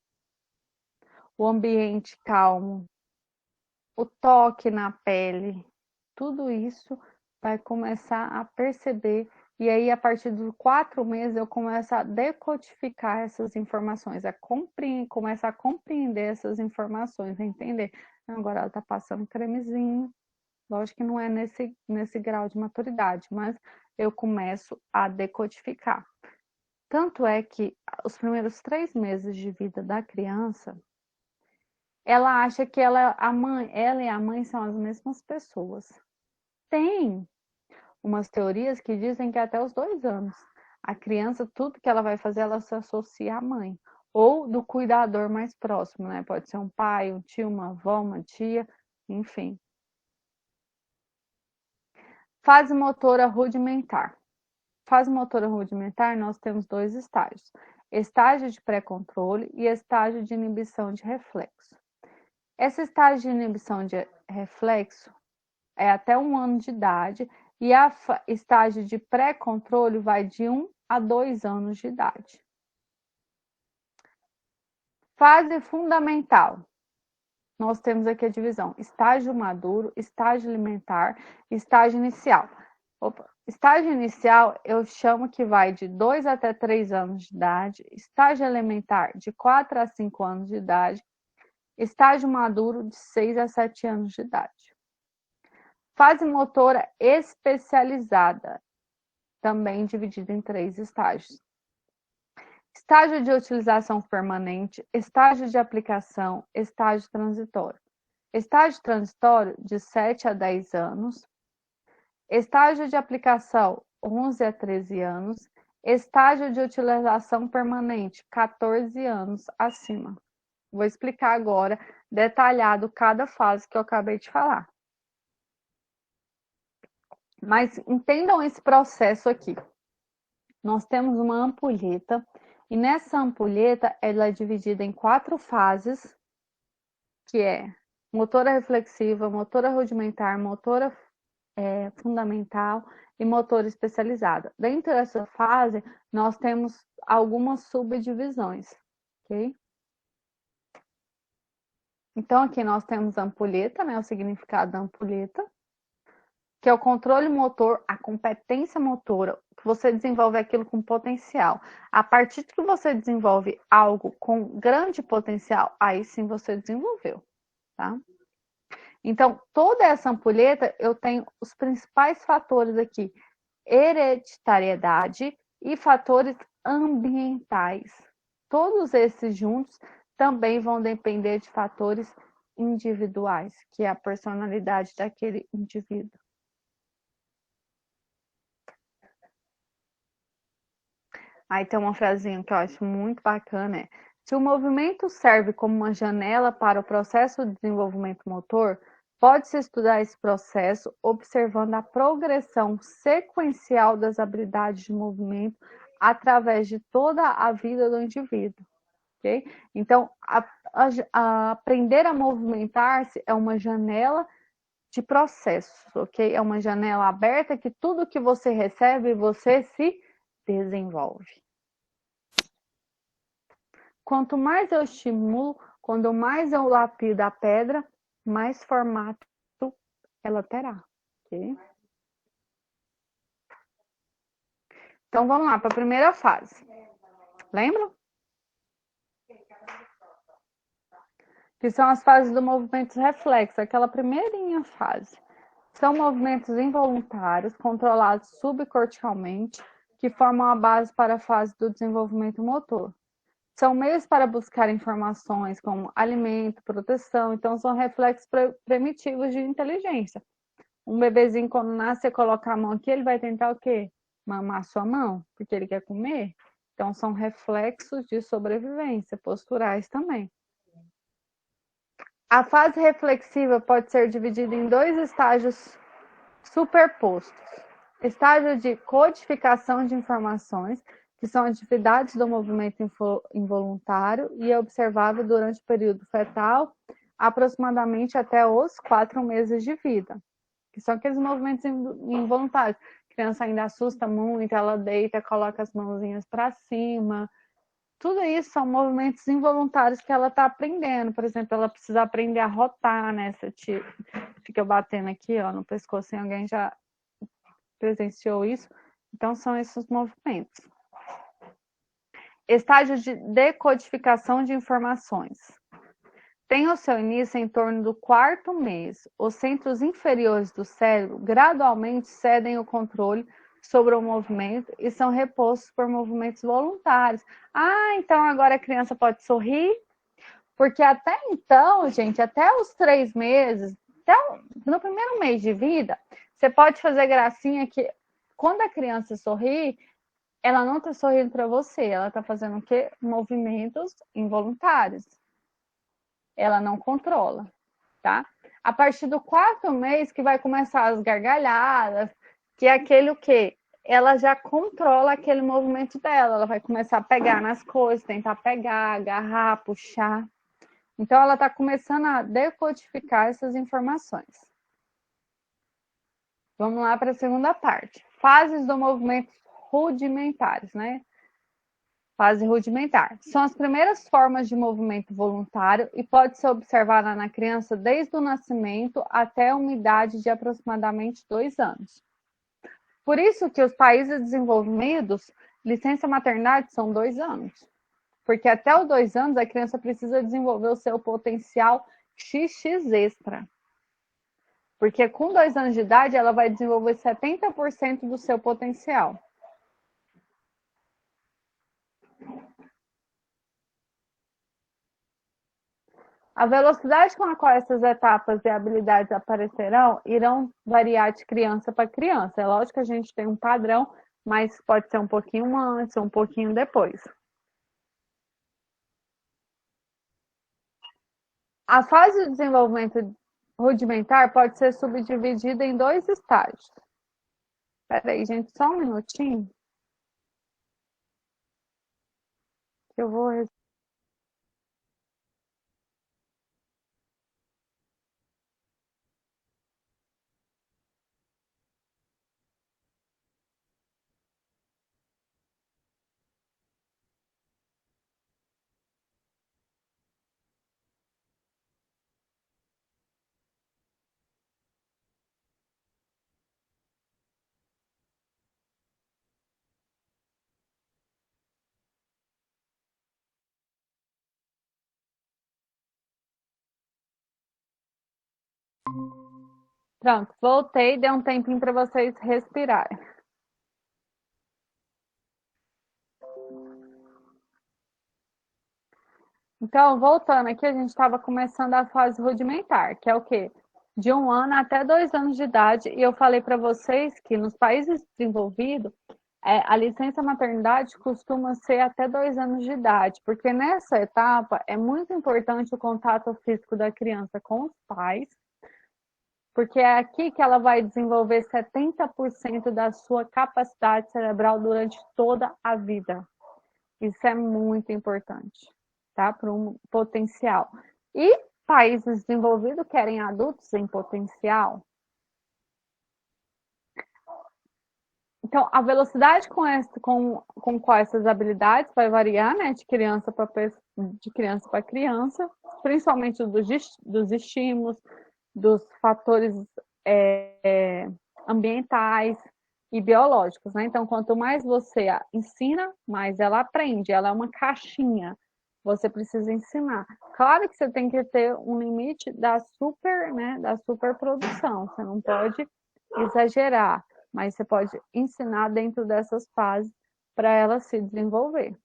o ambiente calmo, o toque na pele, tudo isso vai começar a perceber. E aí, a partir dos 4 meses, eu começo a decodificar essas informações, começar a compreender essas informações, a entender. Agora ela está passando cremezinho. Lógico que não é nesse grau de maturidade, mas eu começo a decodificar. Tanto é que os primeiros 3 meses de vida da criança, ela acha que ela e a mãe são as mesmas pessoas. Tem umas teorias que dizem que até os 2 anos, a criança, tudo que ela vai fazer, ela se associa à mãe. Ou do cuidador mais próximo, né? Pode ser um pai, um tio, uma avó, uma tia, enfim. Fase motora rudimentar. Fase motora rudimentar, nós temos 2 estágios. Estágio de pré-controle e estágio de inibição de reflexo. Esse estágio de inibição de reflexo é até 1 ano de idade e a estágio de pré-controle vai de 1 a 2 anos de idade. Fase fundamental. Nós temos aqui a divisão: estágio maduro, estágio alimentar, estágio inicial. Estágio inicial eu chamo que vai de 2 até 3 anos de idade, estágio elementar de 4 a 5 anos de idade, estágio maduro de 6 a 7 anos de idade. Fase motora especializada, também dividida em 3 estágios. Estágio de utilização permanente, estágio de aplicação, estágio transitório. Estágio transitório, de 7 a 10 anos. Estágio de aplicação, 11 a 13 anos. Estágio de utilização permanente, 14 anos acima. Vou explicar agora, detalhado, cada fase que eu acabei de falar. Mas entendam esse processo aqui. Nós temos uma ampulheta. E nessa ampulheta, ela é dividida em 4 fases, que é motora reflexiva, motora rudimentar, motora fundamental e motora especializada. Dentro dessa fase, nós temos algumas subdivisões, ok? Então, aqui nós temos a ampulheta, né, o significado da ampulheta, que é o controle motor, a competência motora, que você desenvolve aquilo com potencial. A partir que você desenvolve algo com grande potencial, aí sim você desenvolveu, tá? Então, toda essa ampulheta, eu tenho os principais fatores aqui: hereditariedade e fatores ambientais. Todos esses juntos também vão depender de fatores individuais, que é a personalidade daquele indivíduo. Aí tem uma frasinha que eu acho muito bacana, é: se o movimento serve como uma janela para o processo de desenvolvimento motor, pode-se estudar esse processo observando a progressão sequencial das habilidades de movimento através de toda a vida do indivíduo, ok? Então, aprender a movimentar-se é uma janela de processos, ok? É uma janela aberta que tudo que você recebe, você se desenvolve. Quanto mais eu estimulo, quando mais eu lapido a pedra, mais formato ela terá. Ok? Então, vamos lá para a primeira fase. Lembra? Que são as fases do movimento reflexo, aquela primeirinha fase. São movimentos involuntários, controlados subcorticalmente, que formam a base para a fase do desenvolvimento motor. São meios para buscar informações como alimento, proteção, então são reflexos primitivos de inteligência. Um bebezinho, quando nasce, você coloca a mão aqui, ele vai tentar o quê? Mamar a sua mão, porque ele quer comer. Então, são reflexos de sobrevivência, posturais também. A fase reflexiva pode ser dividida em 2 estágios superpostos. Estágio de codificação de informações, que são atividades do movimento involuntário e é observável durante o período fetal, aproximadamente até os 4 meses de vida, que são aqueles movimentos involuntários. A criança ainda assusta muito, ela deita, coloca as mãozinhas para cima. Tudo isso são movimentos involuntários que ela está aprendendo. Por exemplo, ela precisa aprender a rotar, né? Você fica batendo aqui, ó, no pescoço, e alguém já presenciou isso. Então, são esses movimentos. Estágio de decodificação de informações. Tem o seu início em torno do 4º mês. Os centros inferiores do cérebro gradualmente cedem o controle sobre o movimento e são repostos por movimentos voluntários. Ah, então agora a criança pode sorrir? Porque até então, gente, até os 3 meses, até no primeiro mês de vida, você pode fazer gracinha que quando a criança sorri, ela não está sorrindo para você, ela está fazendo o quê? Movimentos involuntários. Ela não controla, tá? A partir do 4º mês que vai começar as gargalhadas, que é aquele o quê? Ela já controla aquele movimento dela, ela vai começar a pegar nas coisas, tentar pegar, agarrar, puxar. Então, ela está começando a decodificar essas informações. Vamos lá para a segunda parte. Fases do movimento rudimentares, né? Fase rudimentar. São as primeiras formas de movimento voluntário e pode ser observada na criança desde o nascimento até uma idade de aproximadamente 2 anos. Por isso que os países desenvolvidos, licença maternidade são 2 anos. Porque até os 2 anos a criança precisa desenvolver o seu potencial XX extra. Porque com 2 anos de idade ela vai desenvolver 70% do seu potencial. A velocidade com a qual essas etapas e habilidades aparecerão irão variar de criança para criança. É lógico que a gente tem um padrão, mas pode ser um pouquinho antes, um pouquinho depois. A fase de desenvolvimento rudimentar pode ser subdividida em 2 estágios. Espera aí, gente, só um minutinho. Eu vou... Pronto, voltei, dei um tempinho para vocês respirarem. Então, voltando aqui, a gente estava começando a fase rudimentar, que é o quê? De 1 ano até 2 anos de idade. E eu falei para vocês que nos países desenvolvidos, a licença maternidade costuma ser até 2 anos de idade, porque nessa etapa é muito importante o contato físico da criança com os pais, porque é aqui que ela vai desenvolver 70% da sua capacidade cerebral durante toda a vida. Isso é muito importante, tá? Para um potencial. E países desenvolvidos querem adultos em potencial? Então, a velocidade com qual essas habilidades vai variar, né, de criança para criança, principalmente dos estímulos, dos fatores ambientais e biológicos, né? Então, quanto mais você ensina, mais ela aprende. Ela é uma caixinha. Você precisa ensinar. Claro que você tem que ter um limite da superprodução. Você não pode exagerar, mas você pode ensinar dentro dessas fases para ela se desenvolver.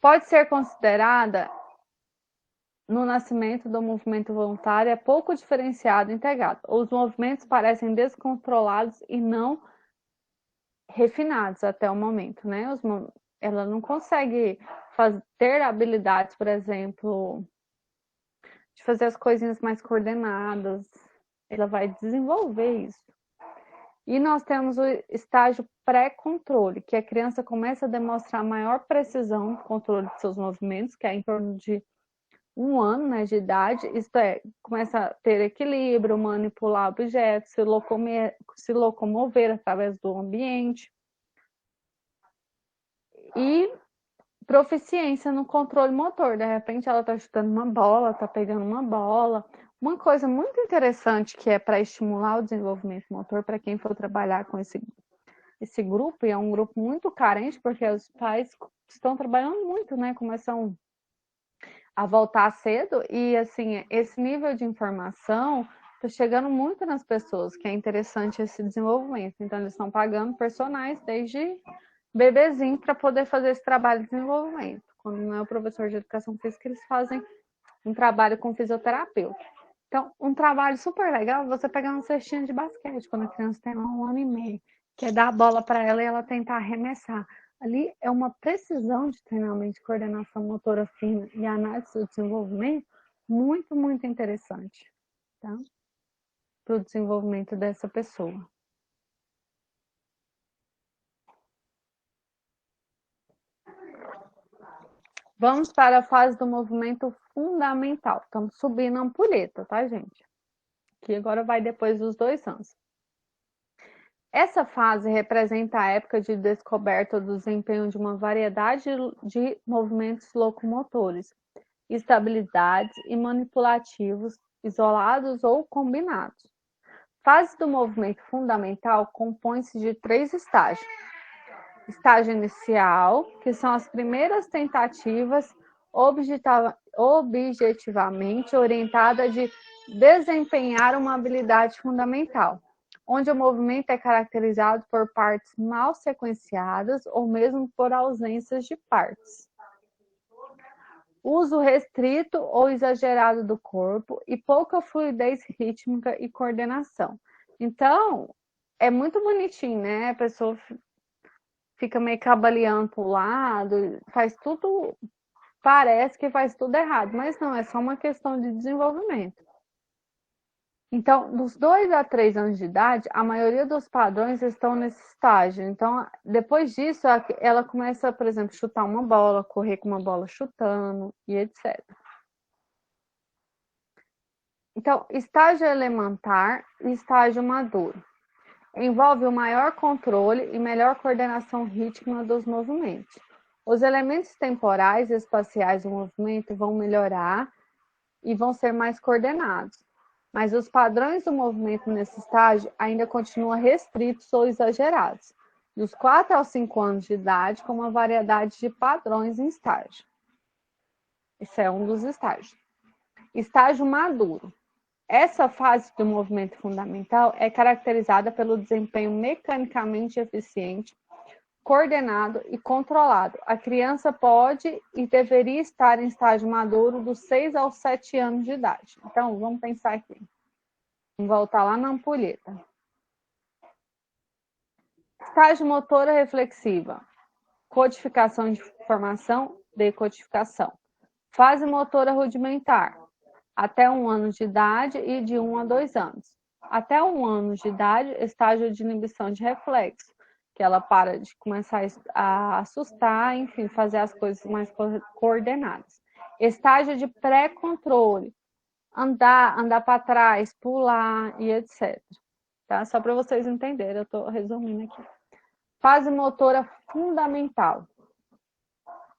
Pode ser considerada no nascimento do movimento voluntário é pouco diferenciado e integrado. Os movimentos parecem descontrolados e não refinados até o momento, né? Ela não consegue ter habilidades, por exemplo, de fazer as coisinhas mais coordenadas. Ela vai desenvolver isso. E nós temos o estágio pré-controle, que a criança começa a demonstrar maior precisão no controle de seus movimentos, que é em torno de 1 ano, né, de idade, isto é, começa a ter equilíbrio, manipular objetos, se locomover através do ambiente. E proficiência no controle motor. De repente ela está chutando uma bola, está pegando uma bola. Uma coisa muito interessante que é para estimular o desenvolvimento motor, para quem for trabalhar com esse grupo, e é um grupo muito carente, porque os pais estão trabalhando muito, né, começam a voltar cedo, e assim, esse nível de informação está chegando muito nas pessoas, que é interessante esse desenvolvimento. Então, eles estão pagando personagens desde bebezinho para poder fazer esse trabalho de desenvolvimento. Quando não é o professor de educação física, eles fazem um trabalho com fisioterapeuta. Então, um trabalho super legal é você pegar uma cestinha de basquete, quando a criança tem 1 ano e meio, que é dar a bola para ela e ela tentar arremessar. Ali é uma precisão de treinamento de coordenação motora fina e análise do desenvolvimento muito, muito interessante, tá? Para o desenvolvimento dessa pessoa. Vamos para a fase do movimento fundamental. Estamos subindo a ampulheta, tá, gente? Que agora vai depois dos 2 anos. Essa fase representa a época de descoberta do desempenho de uma variedade de movimentos locomotores, estabilidades e manipulativos, isolados ou combinados. Fase do movimento fundamental compõe-se de 3 estágios. Estágio inicial, que são as primeiras tentativas objetivamente orientadas de desempenhar uma habilidade fundamental, onde o movimento é caracterizado por partes mal sequenciadas ou mesmo por ausências de partes. Uso restrito ou exagerado do corpo e pouca fluidez rítmica e coordenação. Então, é muito bonitinho, né? A pessoa fica meio cabaleando para o lado, faz tudo, parece que faz tudo errado, mas não, é só uma questão de desenvolvimento. Então, dos 2 a 3 anos de idade, a maioria dos padrões estão nesse estágio. Então, depois disso, ela começa, por exemplo, chutar uma bola, correr com uma bola chutando e etc. Então, estágio elementar e estágio maduro. Envolve o maior controle e melhor coordenação rítmica dos movimentos. Os elementos temporais e espaciais do movimento vão melhorar e vão ser mais coordenados, mas os padrões do movimento nesse estágio ainda continuam restritos ou exagerados, dos 4 aos 5 anos de idade, com uma variedade de padrões em estágio. Esse é um dos estágios. Estágio maduro. Essa fase do movimento fundamental é caracterizada pelo desempenho mecanicamente eficiente, coordenado e controlado. A criança pode e deveria estar em estágio maduro dos 6 aos 7 anos de idade. Então, vamos pensar aqui. Vamos voltar lá na ampulheta. Estágio motora reflexiva. Codificação de informação, decodificação. Fase motora rudimentar. Até 1 ano de idade e de 1 a 2 anos. Até 1 ano de idade, estágio de inibição de reflexo, que ela para de começar a assustar, enfim, fazer as coisas mais coordenadas. Estágio de pré-controle, andar para trás, pular e etc. tá? Só para vocês entenderem, eu estou resumindo aqui. Fase motora fundamental.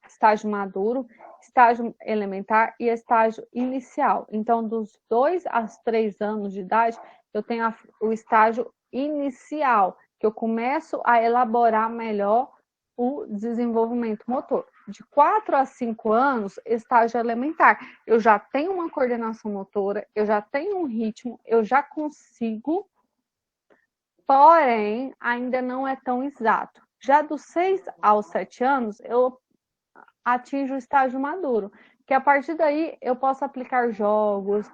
Estágio maduro, estágio elementar e estágio inicial. Então, dos 2 aos 3 anos de idade, eu tenho o estágio inicial, que eu começo a elaborar melhor o desenvolvimento motor. De 4 a 5 anos, estágio elementar. Eu já tenho uma coordenação motora, eu já tenho um ritmo, eu já consigo, porém, ainda não é tão exato. Já dos 6 aos 7 anos, eu atinjo o estágio maduro, que a partir daí eu posso aplicar jogos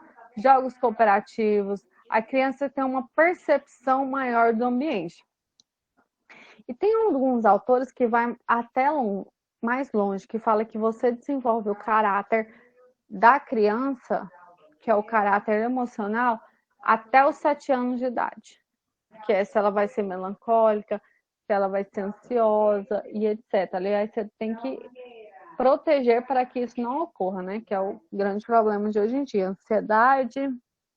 cooperativos, a criança tem uma percepção maior do ambiente. E tem alguns autores que vão até mais longe, que fala que você desenvolve o caráter da criança, que é o caráter emocional, até os 7 anos de idade. Que é se ela vai ser melancólica, se ela vai ser ansiosa e etc. Aliás, você tem que proteger para que isso não ocorra, né? Que é o grande problema de hoje em dia. Ansiedade,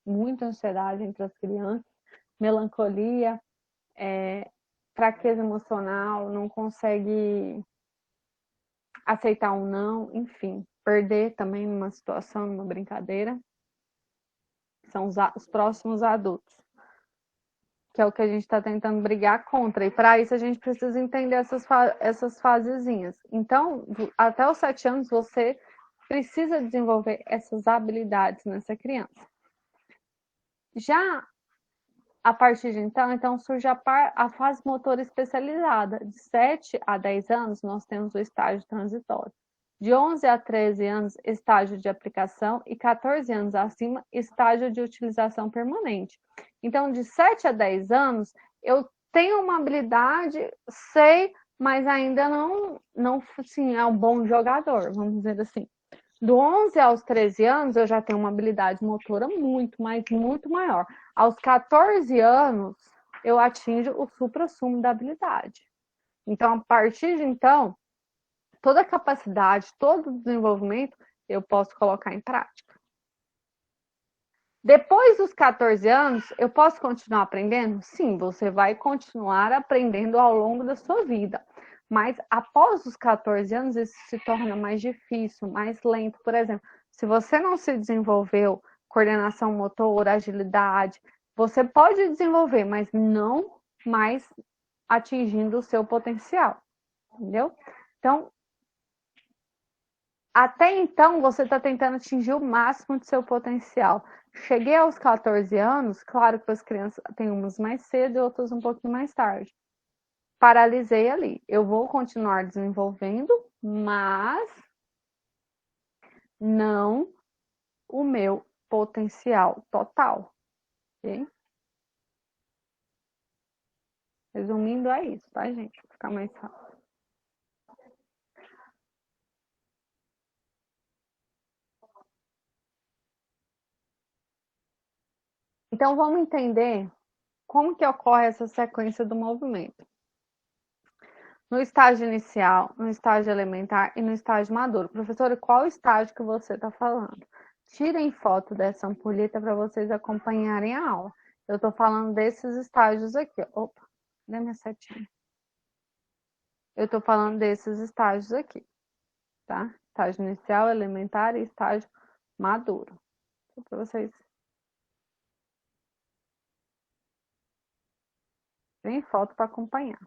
muita ansiedade entre as crianças, melancolia, fraqueza emocional, não consegue aceitar um não, enfim, perder também numa situação, numa brincadeira. São os próximos adultos, que é o que a gente está tentando brigar contra. E para isso a gente precisa entender essas fasezinhas. Então, até os 7 anos, você precisa desenvolver essas habilidades nessa criança. Já a partir de então surge a fase motora especializada. De 7 a 10 anos, nós temos o estágio transitório. De 11 a 13 anos, estágio de aplicação, e 14 anos acima, estágio de utilização permanente. Então, de 7 a 10 anos, eu tenho uma habilidade, sei, mas ainda não assim, é um bom jogador, vamos dizer assim. Do 11 aos 13 anos, eu já tenho uma habilidade motora muito maior. Aos 14 anos, eu atinjo o suprassumo da habilidade. Então, a partir de então, toda a capacidade, todo o desenvolvimento, eu posso colocar em prática. Depois dos 14 anos, eu posso continuar aprendendo? Sim, você vai continuar aprendendo ao longo da sua vida. Mas após os 14 anos, isso se torna mais difícil, mais lento. Por exemplo, se você não se desenvolveu coordenação motora, agilidade, você pode desenvolver, mas não mais atingindo o seu potencial. Entendeu? Então, até então, você está tentando atingir o máximo do seu potencial. Cheguei aos 14 anos, claro que as crianças têm umas mais cedo e outras um pouquinho mais tarde. Paralisei ali. Eu vou continuar desenvolvendo, mas não o meu potencial total. Ok? Resumindo, é isso, tá, gente? Vou ficar mais rápido. Então, vamos entender como que ocorre essa sequência do movimento. No estágio inicial, no estágio elementar e no estágio maduro. Professora, qual estágio que você está falando? Tirem foto dessa ampulheta para vocês acompanharem a aula. Eu estou falando desses estágios aqui. Opa, cadê minha setinha? Eu estou falando desses estágios aqui, tá? Estágio inicial, elementar e estágio maduro. Para vocês. Tem foto para acompanhar.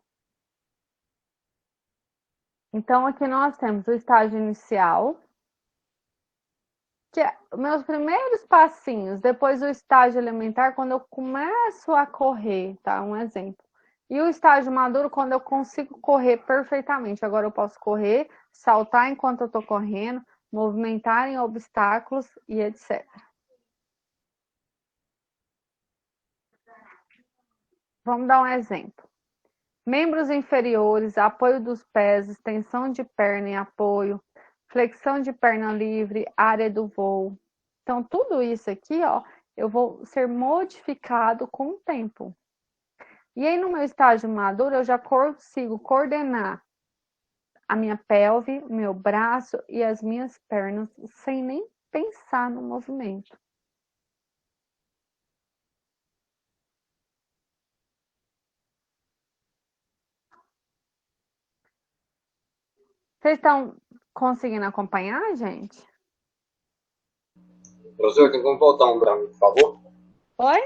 Então, aqui nós temos o estágio inicial, que é meus primeiros passinhos, depois o estágio elementar, quando eu começo a correr, tá? Um exemplo. E o estágio maduro, quando eu consigo correr perfeitamente. Agora eu posso correr, saltar enquanto eu estou correndo, movimentar em obstáculos e etc. Vamos dar um exemplo. Membros inferiores, apoio dos pés, extensão de perna em apoio, flexão de perna livre, área do voo. Então, tudo isso aqui, ó, eu vou ser modificado com o tempo. E aí, no meu estágio maduro, eu já consigo coordenar a minha pelve, meu braço e as minhas pernas sem nem pensar no movimento. Vocês estão conseguindo acompanhar, gente? Professor, tem como voltar um para mim, por favor? Oi?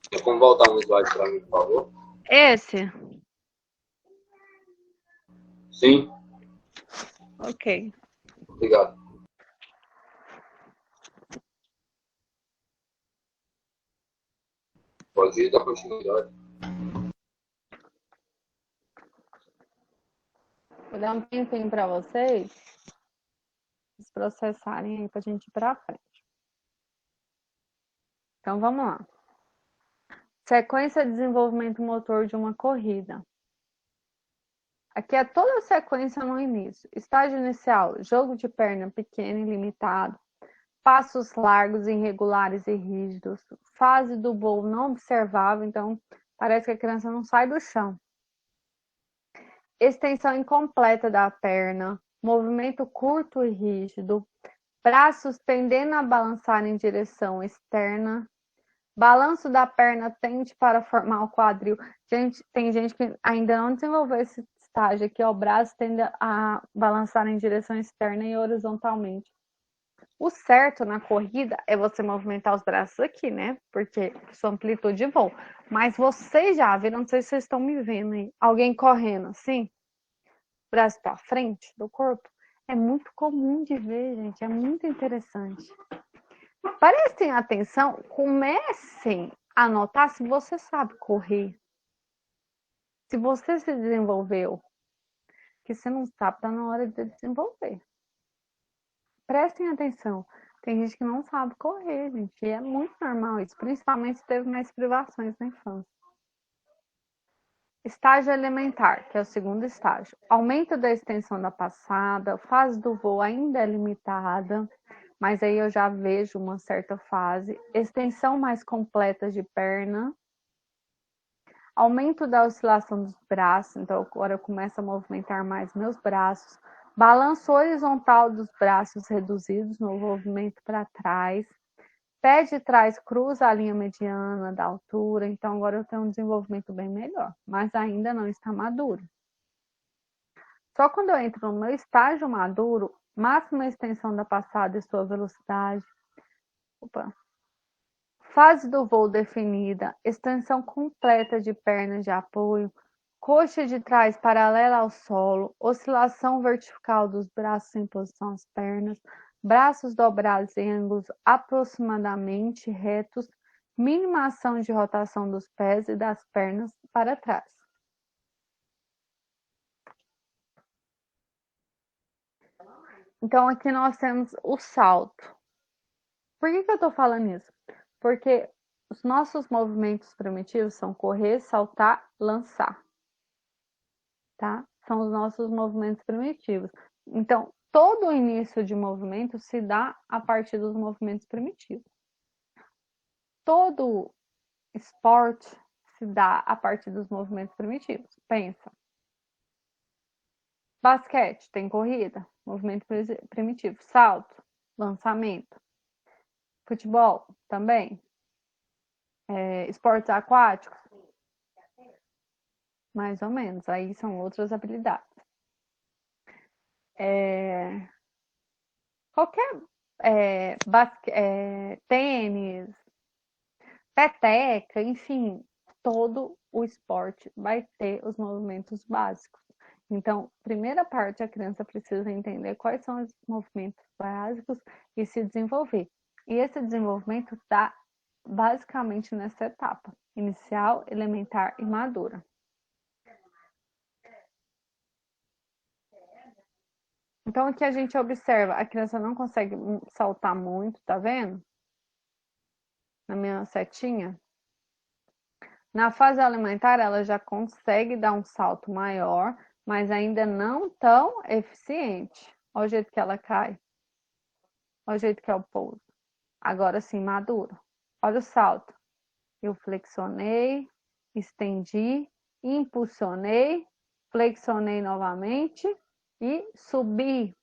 Tem como voltar um slide para mim, por favor? Esse? Sim, Ok. obrigado. Pode ir, dar continuidade. Vou dar um tempinho para vocês processarem aí para a gente ir para frente. Então, vamos lá. Sequência de desenvolvimento motor de uma corrida. Aqui é toda a sequência no início. Estágio inicial, jogo de perna pequeno e limitado. Passos largos, irregulares e rígidos. Fase do voo não observável, então parece que a criança não sai do chão. Extensão incompleta da perna. Movimento curto e rígido. Braços tendendo a balançar em direção externa. Balanço da perna tende para formar o quadril. Gente, tem gente que ainda não desenvolveu esse estágio aqui, ó. O braço tende a balançar em direção externa e horizontalmente. O certo na corrida é você movimentar os braços aqui, né? Porque sua amplitude de voo. Mas vocês já viram, não sei se vocês estão me vendo aí, alguém correndo assim, braço para frente do corpo. É muito comum de ver, gente. É muito interessante. Prestem atenção, comecem a notar se você sabe correr. Se você se desenvolveu. Que você não sabe, tá na hora de desenvolver. Prestem atenção. Tem gente que não sabe correr, gente. E é muito normal isso, principalmente se teve mais privações na infância. Estágio elementar, que é o segundo estágio. Aumento da extensão da passada, fase do voo ainda é limitada, mas aí eu já vejo uma certa fase. Extensão mais completa de perna. Aumento da oscilação dos braços, então agora eu começo a movimentar mais meus braços. Balanço horizontal dos braços reduzidos no movimento para trás. Pé de trás cruza a linha mediana da altura, então agora eu tenho um desenvolvimento bem melhor, mas ainda não está maduro. Só quando eu entro no meu estágio maduro, máxima extensão da passada e sua velocidade. Fase do voo definida, extensão completa de pernas de apoio, coxa de trás paralela ao solo, oscilação vertical dos braços em posição às pernas, braços dobrados em ângulos aproximadamente retos, mínima ação de rotação dos pés e das pernas para trás. Então, aqui nós temos o salto. Por que eu estou falando isso? Porque os nossos movimentos primitivos são correr, saltar, lançar. Tá? São os nossos movimentos primitivos. Então, todo o início de movimento se dá a partir dos movimentos primitivos. Todo esporte se dá a partir dos movimentos primitivos. Pensa. Basquete, tem corrida, movimento primitivo. Salto, lançamento. Futebol, também. Esportes aquáticos, mais ou menos. Aí são outras habilidades. Qualquer tênis, peteca, enfim, todo o esporte vai ter os movimentos básicos. Então, primeira parte, a criança precisa entender quais são os movimentos básicos e se desenvolver. E esse desenvolvimento está basicamente nessa etapa, inicial, elementar e madura. Então, aqui a gente observa, a criança não consegue saltar muito, tá vendo? Na minha setinha. Na fase alimentar, ela já consegue dar um salto maior, mas ainda não tão eficiente. Olha o jeito que ela cai. Olha o jeito que é o pouso. Agora sim, maduro. Olha o salto. Eu flexionei, estendi, impulsionei, flexionei novamente e subi.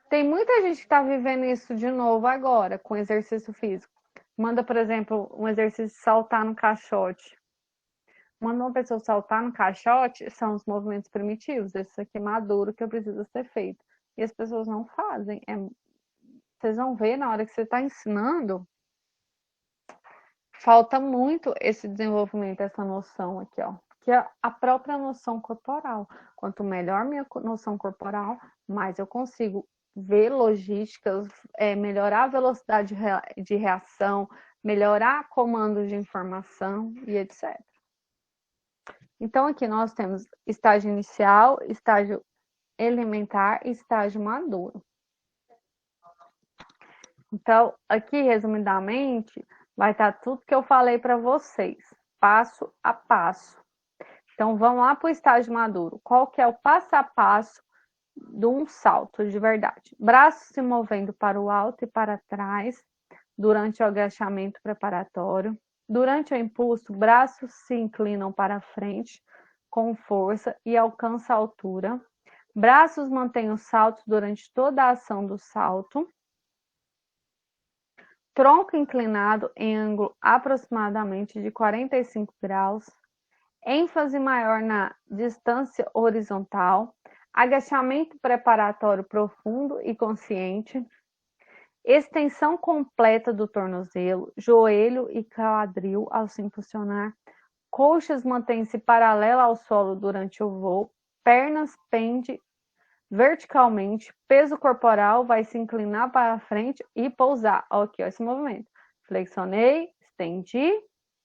Tem muita gente que está vivendo isso de novo agora, com exercício físico. Manda, por exemplo, um exercício de saltar no caixote. Quando uma pessoa saltar no caixote, são os movimentos primitivos, esse aqui maduro que eu preciso ser feito. E as pessoas não fazem. Vocês vão ver na hora que você está ensinando, falta muito esse desenvolvimento, essa noção aqui, ó. Que é a própria noção corporal. Quanto melhor minha noção corporal, mais eu consigo ver logísticas, melhorar a velocidade de reação, melhorar comandos de informação e etc. Então, aqui nós temos estágio inicial, estágio elementar e estágio maduro. Então, aqui, resumidamente, vai estar tudo que eu falei para vocês, passo a passo. Então, vamos lá para o estágio maduro. Qual que é o passo a passo de um salto de verdade? Braços se movendo para o alto e para trás durante o agachamento preparatório. Durante o impulso, braços se inclinam para frente com força e alcançam a altura. Braços mantêm o salto durante toda a ação do salto. Tronco inclinado em ângulo aproximadamente de 45 graus. ênfase maior na distância horizontal, agachamento preparatório profundo e consciente, extensão completa do tornozelo, joelho e quadril ao se impulsionar, coxas mantêm-se paralelas ao solo durante o voo, pernas pendem verticalmente, peso corporal vai se inclinar para frente e pousar. Aqui, ó, esse movimento. Flexionei, estendi,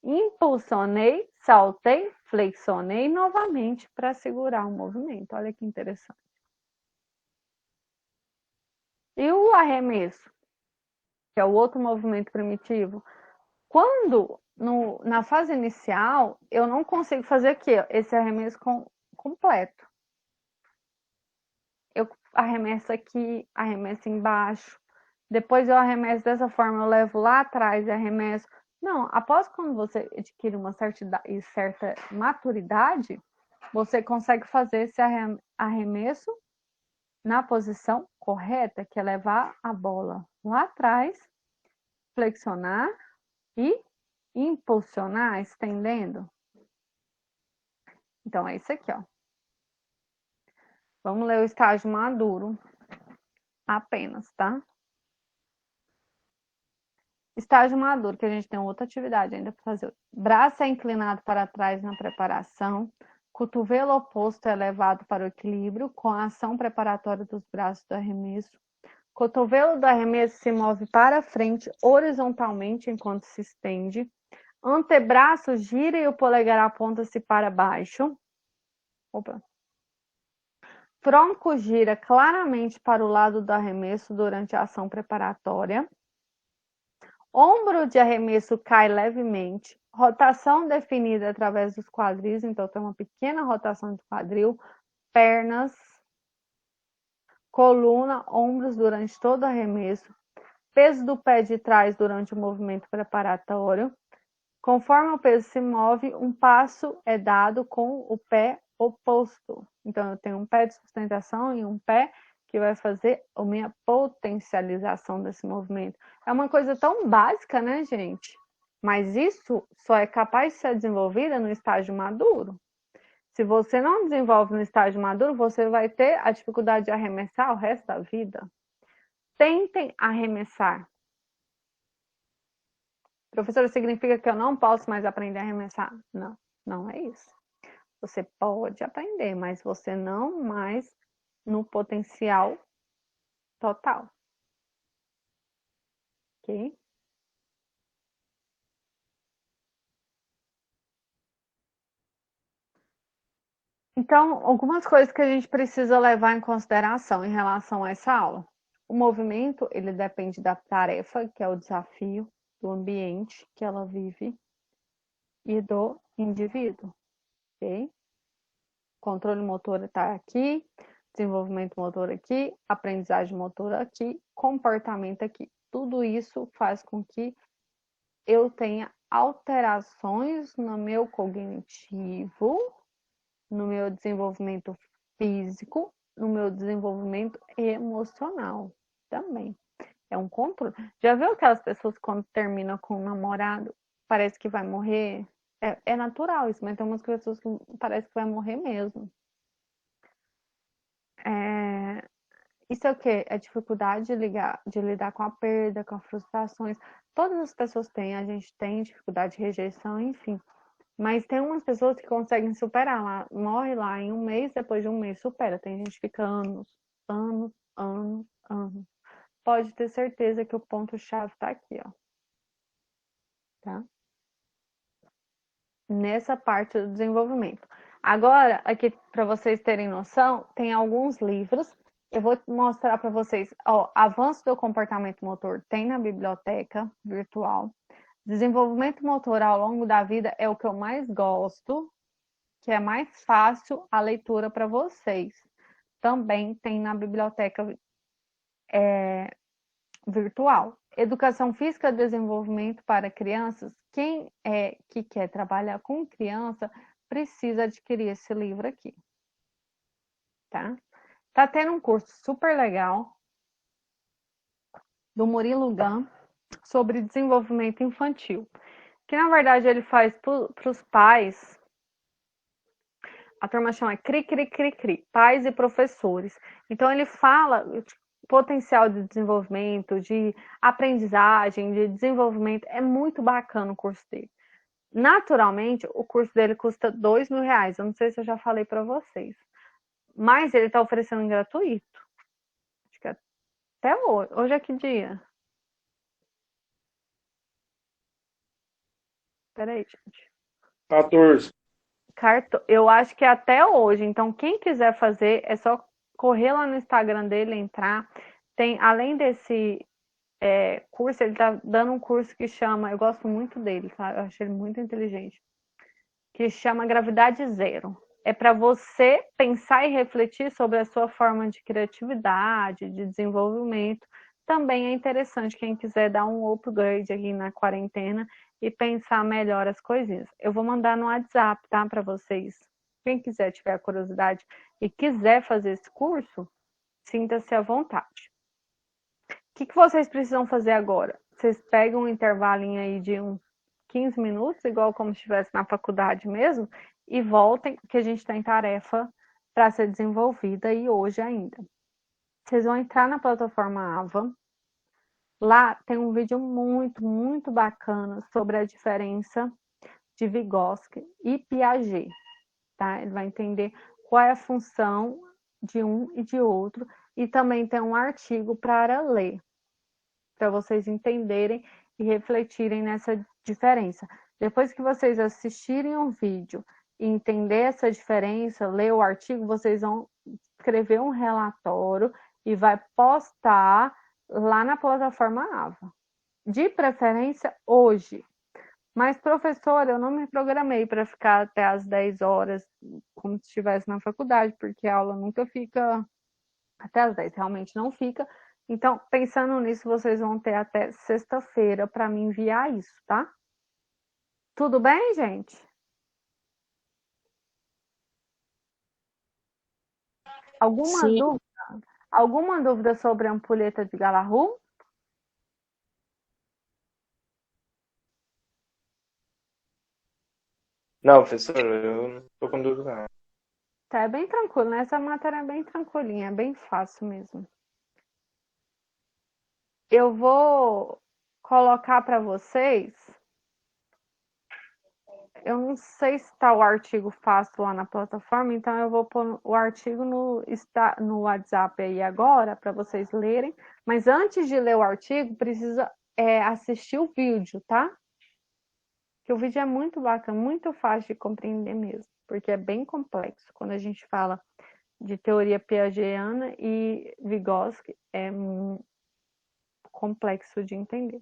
impulsionei, saltei, flexionei novamente para segurar o movimento. Olha que interessante. E o arremesso, que é o outro movimento primitivo. Quando, na fase inicial, eu não consigo fazer aqui, ó, esse arremesso completo. Eu arremesso aqui, arremesso embaixo. Depois eu arremesso dessa forma, eu levo lá atrás e arremesso. Não, após quando você adquire uma certa maturidade, você consegue fazer esse arremesso na posição correta, que é levar a bola lá atrás, flexionar e impulsionar, estendendo. Então, é isso aqui, ó. Vamos ler o estágio maduro apenas, tá? Estágio maduro, que a gente tem outra atividade ainda para fazer. Braço é inclinado para trás na preparação. Cotovelo oposto é levado para o equilíbrio, com a ação preparatória dos braços do arremesso. Cotovelo do arremesso se move para frente horizontalmente enquanto se estende. Antebraço gira e o polegar aponta-se para baixo. Opa. Tronco gira claramente para o lado do arremesso durante a ação preparatória. Ombro de arremesso cai levemente. Rotação definida através dos quadris, então tem uma pequena rotação de quadril. Pernas, coluna, ombros durante todo o arremesso. Peso do pé de trás durante o movimento preparatório. Conforme o peso se move, um passo é dado com o pé oposto. Então, eu tenho um pé de sustentação e um pé que vai fazer a minha potencialização desse movimento. É uma coisa tão básica, né, gente? Mas isso só é capaz de ser desenvolvida no estágio maduro. Se você não desenvolve no estágio maduro, você vai ter a dificuldade de arremessar o resto da vida. Tentem arremessar. Professora, significa que eu não posso mais aprender a arremessar? Não, não é isso. Você pode aprender, mas você não mais no potencial total. Ok? Então, algumas coisas que a gente precisa levar em consideração em relação a essa aula. O movimento, ele depende da tarefa, que é o desafio, do ambiente que ela vive e do indivíduo, ok? Controle motor está aqui, desenvolvimento motor aqui, aprendizagem motor aqui, comportamento aqui. Tudo isso faz com que eu tenha alterações no meu cognitivo, no meu desenvolvimento físico, no meu desenvolvimento emocional também. É um controle. Já viu aquelas pessoas quando terminam com um namorado, parece que vai morrer? É natural isso, mas tem umas pessoas que parece que vai morrer mesmo. Isso é o quê? É dificuldade de lidar com a perda, com as frustrações. Todas as pessoas têm, a gente tem dificuldade de rejeição, enfim. Mas tem umas pessoas que conseguem superar lá, morre lá em um mês, depois de um mês supera. Tem gente que fica anos, anos, anos, anos. Pode ter certeza que o ponto-chave está aqui, ó. Tá? Nessa parte do desenvolvimento. Agora, aqui para vocês terem noção, tem alguns livros. Eu vou mostrar para vocês, ó, Avanço do Comportamento Motor tem na biblioteca virtual. Desenvolvimento motor ao longo da vida é o que eu mais gosto, que é mais fácil a leitura para vocês. Também tem na biblioteca virtual. Educação Física e Desenvolvimento para Crianças. Quem é que quer trabalhar com criança precisa adquirir esse livro aqui. Tá? Tá tendo um curso super legal do Murilo Gun sobre desenvolvimento infantil. Que na verdade ele faz para os pais. A turma chama CRI, CRI, CRI, CRI, pais e professores. Então ele fala potencial de desenvolvimento, de aprendizagem, de desenvolvimento. É muito bacana o curso dele. Naturalmente, o curso dele custa R$2.000. Eu não sei se eu já falei para vocês. Mas ele está oferecendo gratuito. Acho que até hoje. Hoje é que dia? Peraí, gente. 14. Eu acho que é até hoje. Então, quem quiser fazer, é só correr lá no Instagram dele, entrar. Tem, além desse curso, ele tá dando um curso que chama, eu gosto muito dele, tá? Eu achei ele muito inteligente, que chama Gravidade Zero. É para você pensar e refletir sobre a sua forma de criatividade, de desenvolvimento. Também é interessante quem quiser dar um upgrade aqui na quarentena e pensar melhor as coisinhas. Eu vou mandar no WhatsApp, tá? Para vocês. Quem quiser, tiver curiosidade e quiser fazer esse curso, sinta-se à vontade. O que vocês precisam fazer agora? Vocês pegam um intervalinho aí de uns 15 minutos, igual como se estivesse na faculdade mesmo, e voltem, que a gente tem tarefa para ser desenvolvida e hoje ainda. Vocês vão entrar na plataforma Ava. Lá tem um vídeo muito, muito bacana sobre a diferença de Vygotsky e Piaget. Tá? Ele vai entender qual é a função de um e de outro. E também tem um artigo para ler, para vocês entenderem e refletirem nessa diferença. Depois que vocês assistirem o vídeo e entender essa diferença, ler o artigo, vocês vão escrever um relatório e vai postar lá na plataforma Ava. De preferência hoje. Mas, professora, eu não me programei para ficar até às 10 horas, como se estivesse na faculdade, porque a aula nunca fica até às 10, realmente não fica. Então, pensando nisso, vocês vão ter até sexta-feira para me enviar isso, tá? Tudo bem, gente? Alguma Sim, dúvida? Alguma dúvida sobre a ampulheta de Galahu? Não, professor, eu não tô com dúvida, não. Tá, é bem tranquilo, né? Essa matéria é bem tranquilinha, é bem fácil mesmo. Eu vou colocar para vocês. Eu não sei se está o artigo fácil lá na plataforma, então eu vou pôr o artigo no WhatsApp aí agora, para vocês lerem. Mas antes de ler o artigo, precisa assistir o vídeo, tá? Que o vídeo é muito bacana, muito fácil de compreender mesmo, porque é bem complexo. Quando a gente fala de teoria piagetiana e Vygotsky, é complexo de entender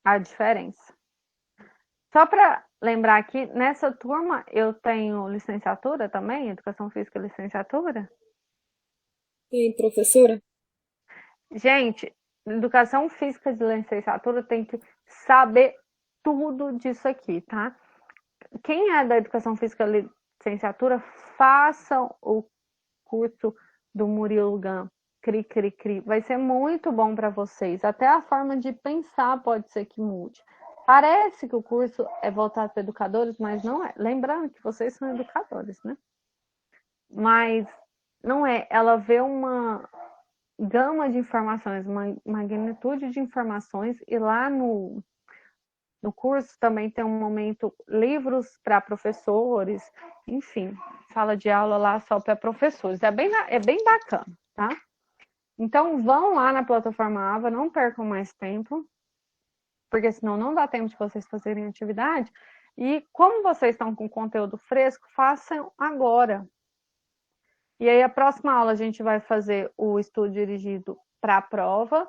a diferença. Só para lembrar aqui, nessa turma eu tenho licenciatura também, Educação Física e Licenciatura. Sim, professora. Gente, Educação Física de Licenciatura tem que saber tudo disso aqui, tá? Quem é da Educação Física e Licenciatura, façam o curso do Murilo Gun, CRI, CRI, CRI. Vai ser muito bom para vocês. Até a forma de pensar pode ser que mude. Parece que o curso é voltado para educadores, mas não é. Lembrando que vocês são educadores, né? Mas não é. Ela vê uma gama de informações, uma magnitude de informações, e lá no curso também tem um momento livros para professores, enfim, sala de aula lá só para professores. É bem bacana, tá? Então vão lá na plataforma Ava, não percam mais tempo, porque senão não dá tempo de vocês fazerem atividade. E como vocês estão com conteúdo fresco, façam agora. E aí a próxima aula a gente vai fazer o estudo dirigido para a prova.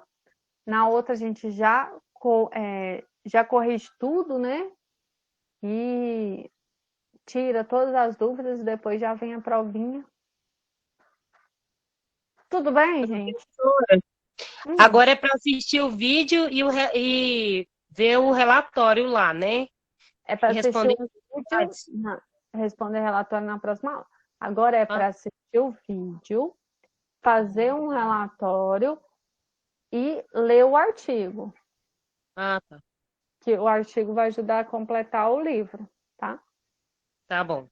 Na outra a gente já corrige tudo, né? E tira todas as dúvidas e depois já vem a provinha. Tudo bem, gente? Agora é para assistir o vídeo e ver o relatório lá, né? É para assistir responder o vídeo, responder relatório na próxima aula. Agora é para assistir o vídeo, fazer um relatório e ler o artigo. Ah, tá. Que o artigo vai ajudar a completar o livro, tá? Tá bom.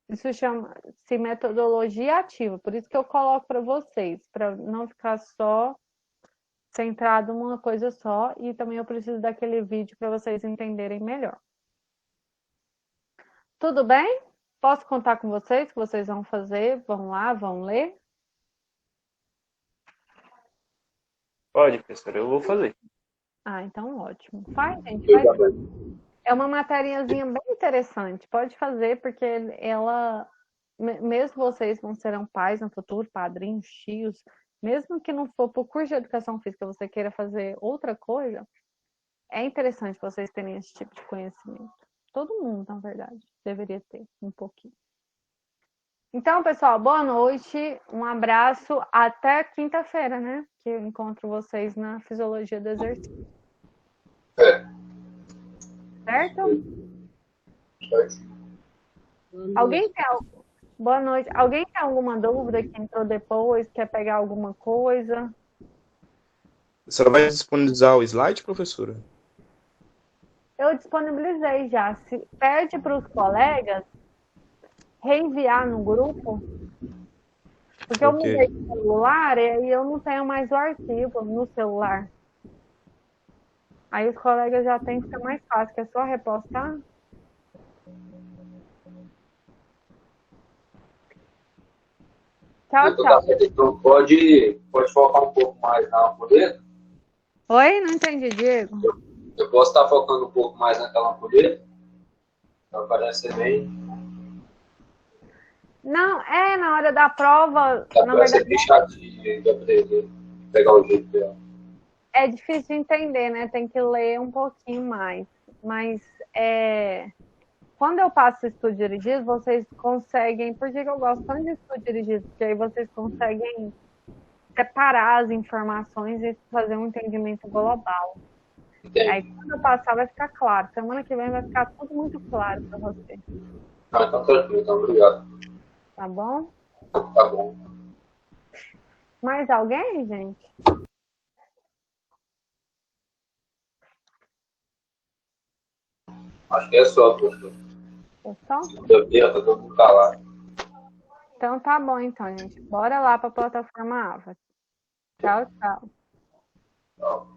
Isso chama-se metodologia ativa. Por isso que eu coloco para vocês, para não ficar só centrado numa coisa só. E também eu preciso daquele vídeo para vocês entenderem melhor. Tudo bem? Posso contar com vocês, que vocês vão fazer? Vão lá, vão ler? Pode, professora, eu vou fazer. Ah, então ótimo. Faz, gente. Faz. É uma matériazinha bem interessante. Pode fazer, porque ela, mesmo vocês não serão pais no futuro, padrinhos, tios, mesmo que não for por curso de educação física, você queira fazer outra coisa, é interessante vocês terem esse tipo de conhecimento. Todo mundo, na verdade, deveria ter um pouquinho. Então, pessoal, boa noite. Um abraço. Até quinta-feira, né? Que eu encontro vocês na Fisiologia do Exercício. Certo? Alguém tem Boa noite. Alguém tem alguma dúvida que entrou depois? Quer pegar alguma coisa? Você vai disponibilizar o slide, professora? Eu disponibilizei já. Se pede para os colegas reenviar no grupo, porque eu mudei de celular e aí eu não tenho mais o arquivo no celular. Aí os colegas já têm, fica mais fácil, que é só repostar. Tchau, tchau. Então pode focar um pouco mais na ampulheta? Oi? Não entendi, Diego. Eu posso estar focando um pouco mais naquela ampulheta? Para parecer bem. Não, na hora da prova, na Vai ser verdade, bem chatinho de aprender, pegar o jeito dela. é difícil de entender, né? Tem que ler um pouquinho mais. Mas quando eu passo estudo dirigido, vocês conseguem... Por que eu gosto tanto de estudo dirigido? Porque aí vocês conseguem separar as informações e fazer um entendimento global. Entendi. Aí quando eu passar vai ficar claro. Semana que vem vai ficar tudo muito claro para vocês. Ah, então tranquilo, então obrigado. Tá bom? Tá bom. Mais alguém, gente? Acho que é só, professor. É só? Tá todo mundo calado. Então tá bom, então, gente. Bora lá para a plataforma Ava. Tchau, tchau. Tchau.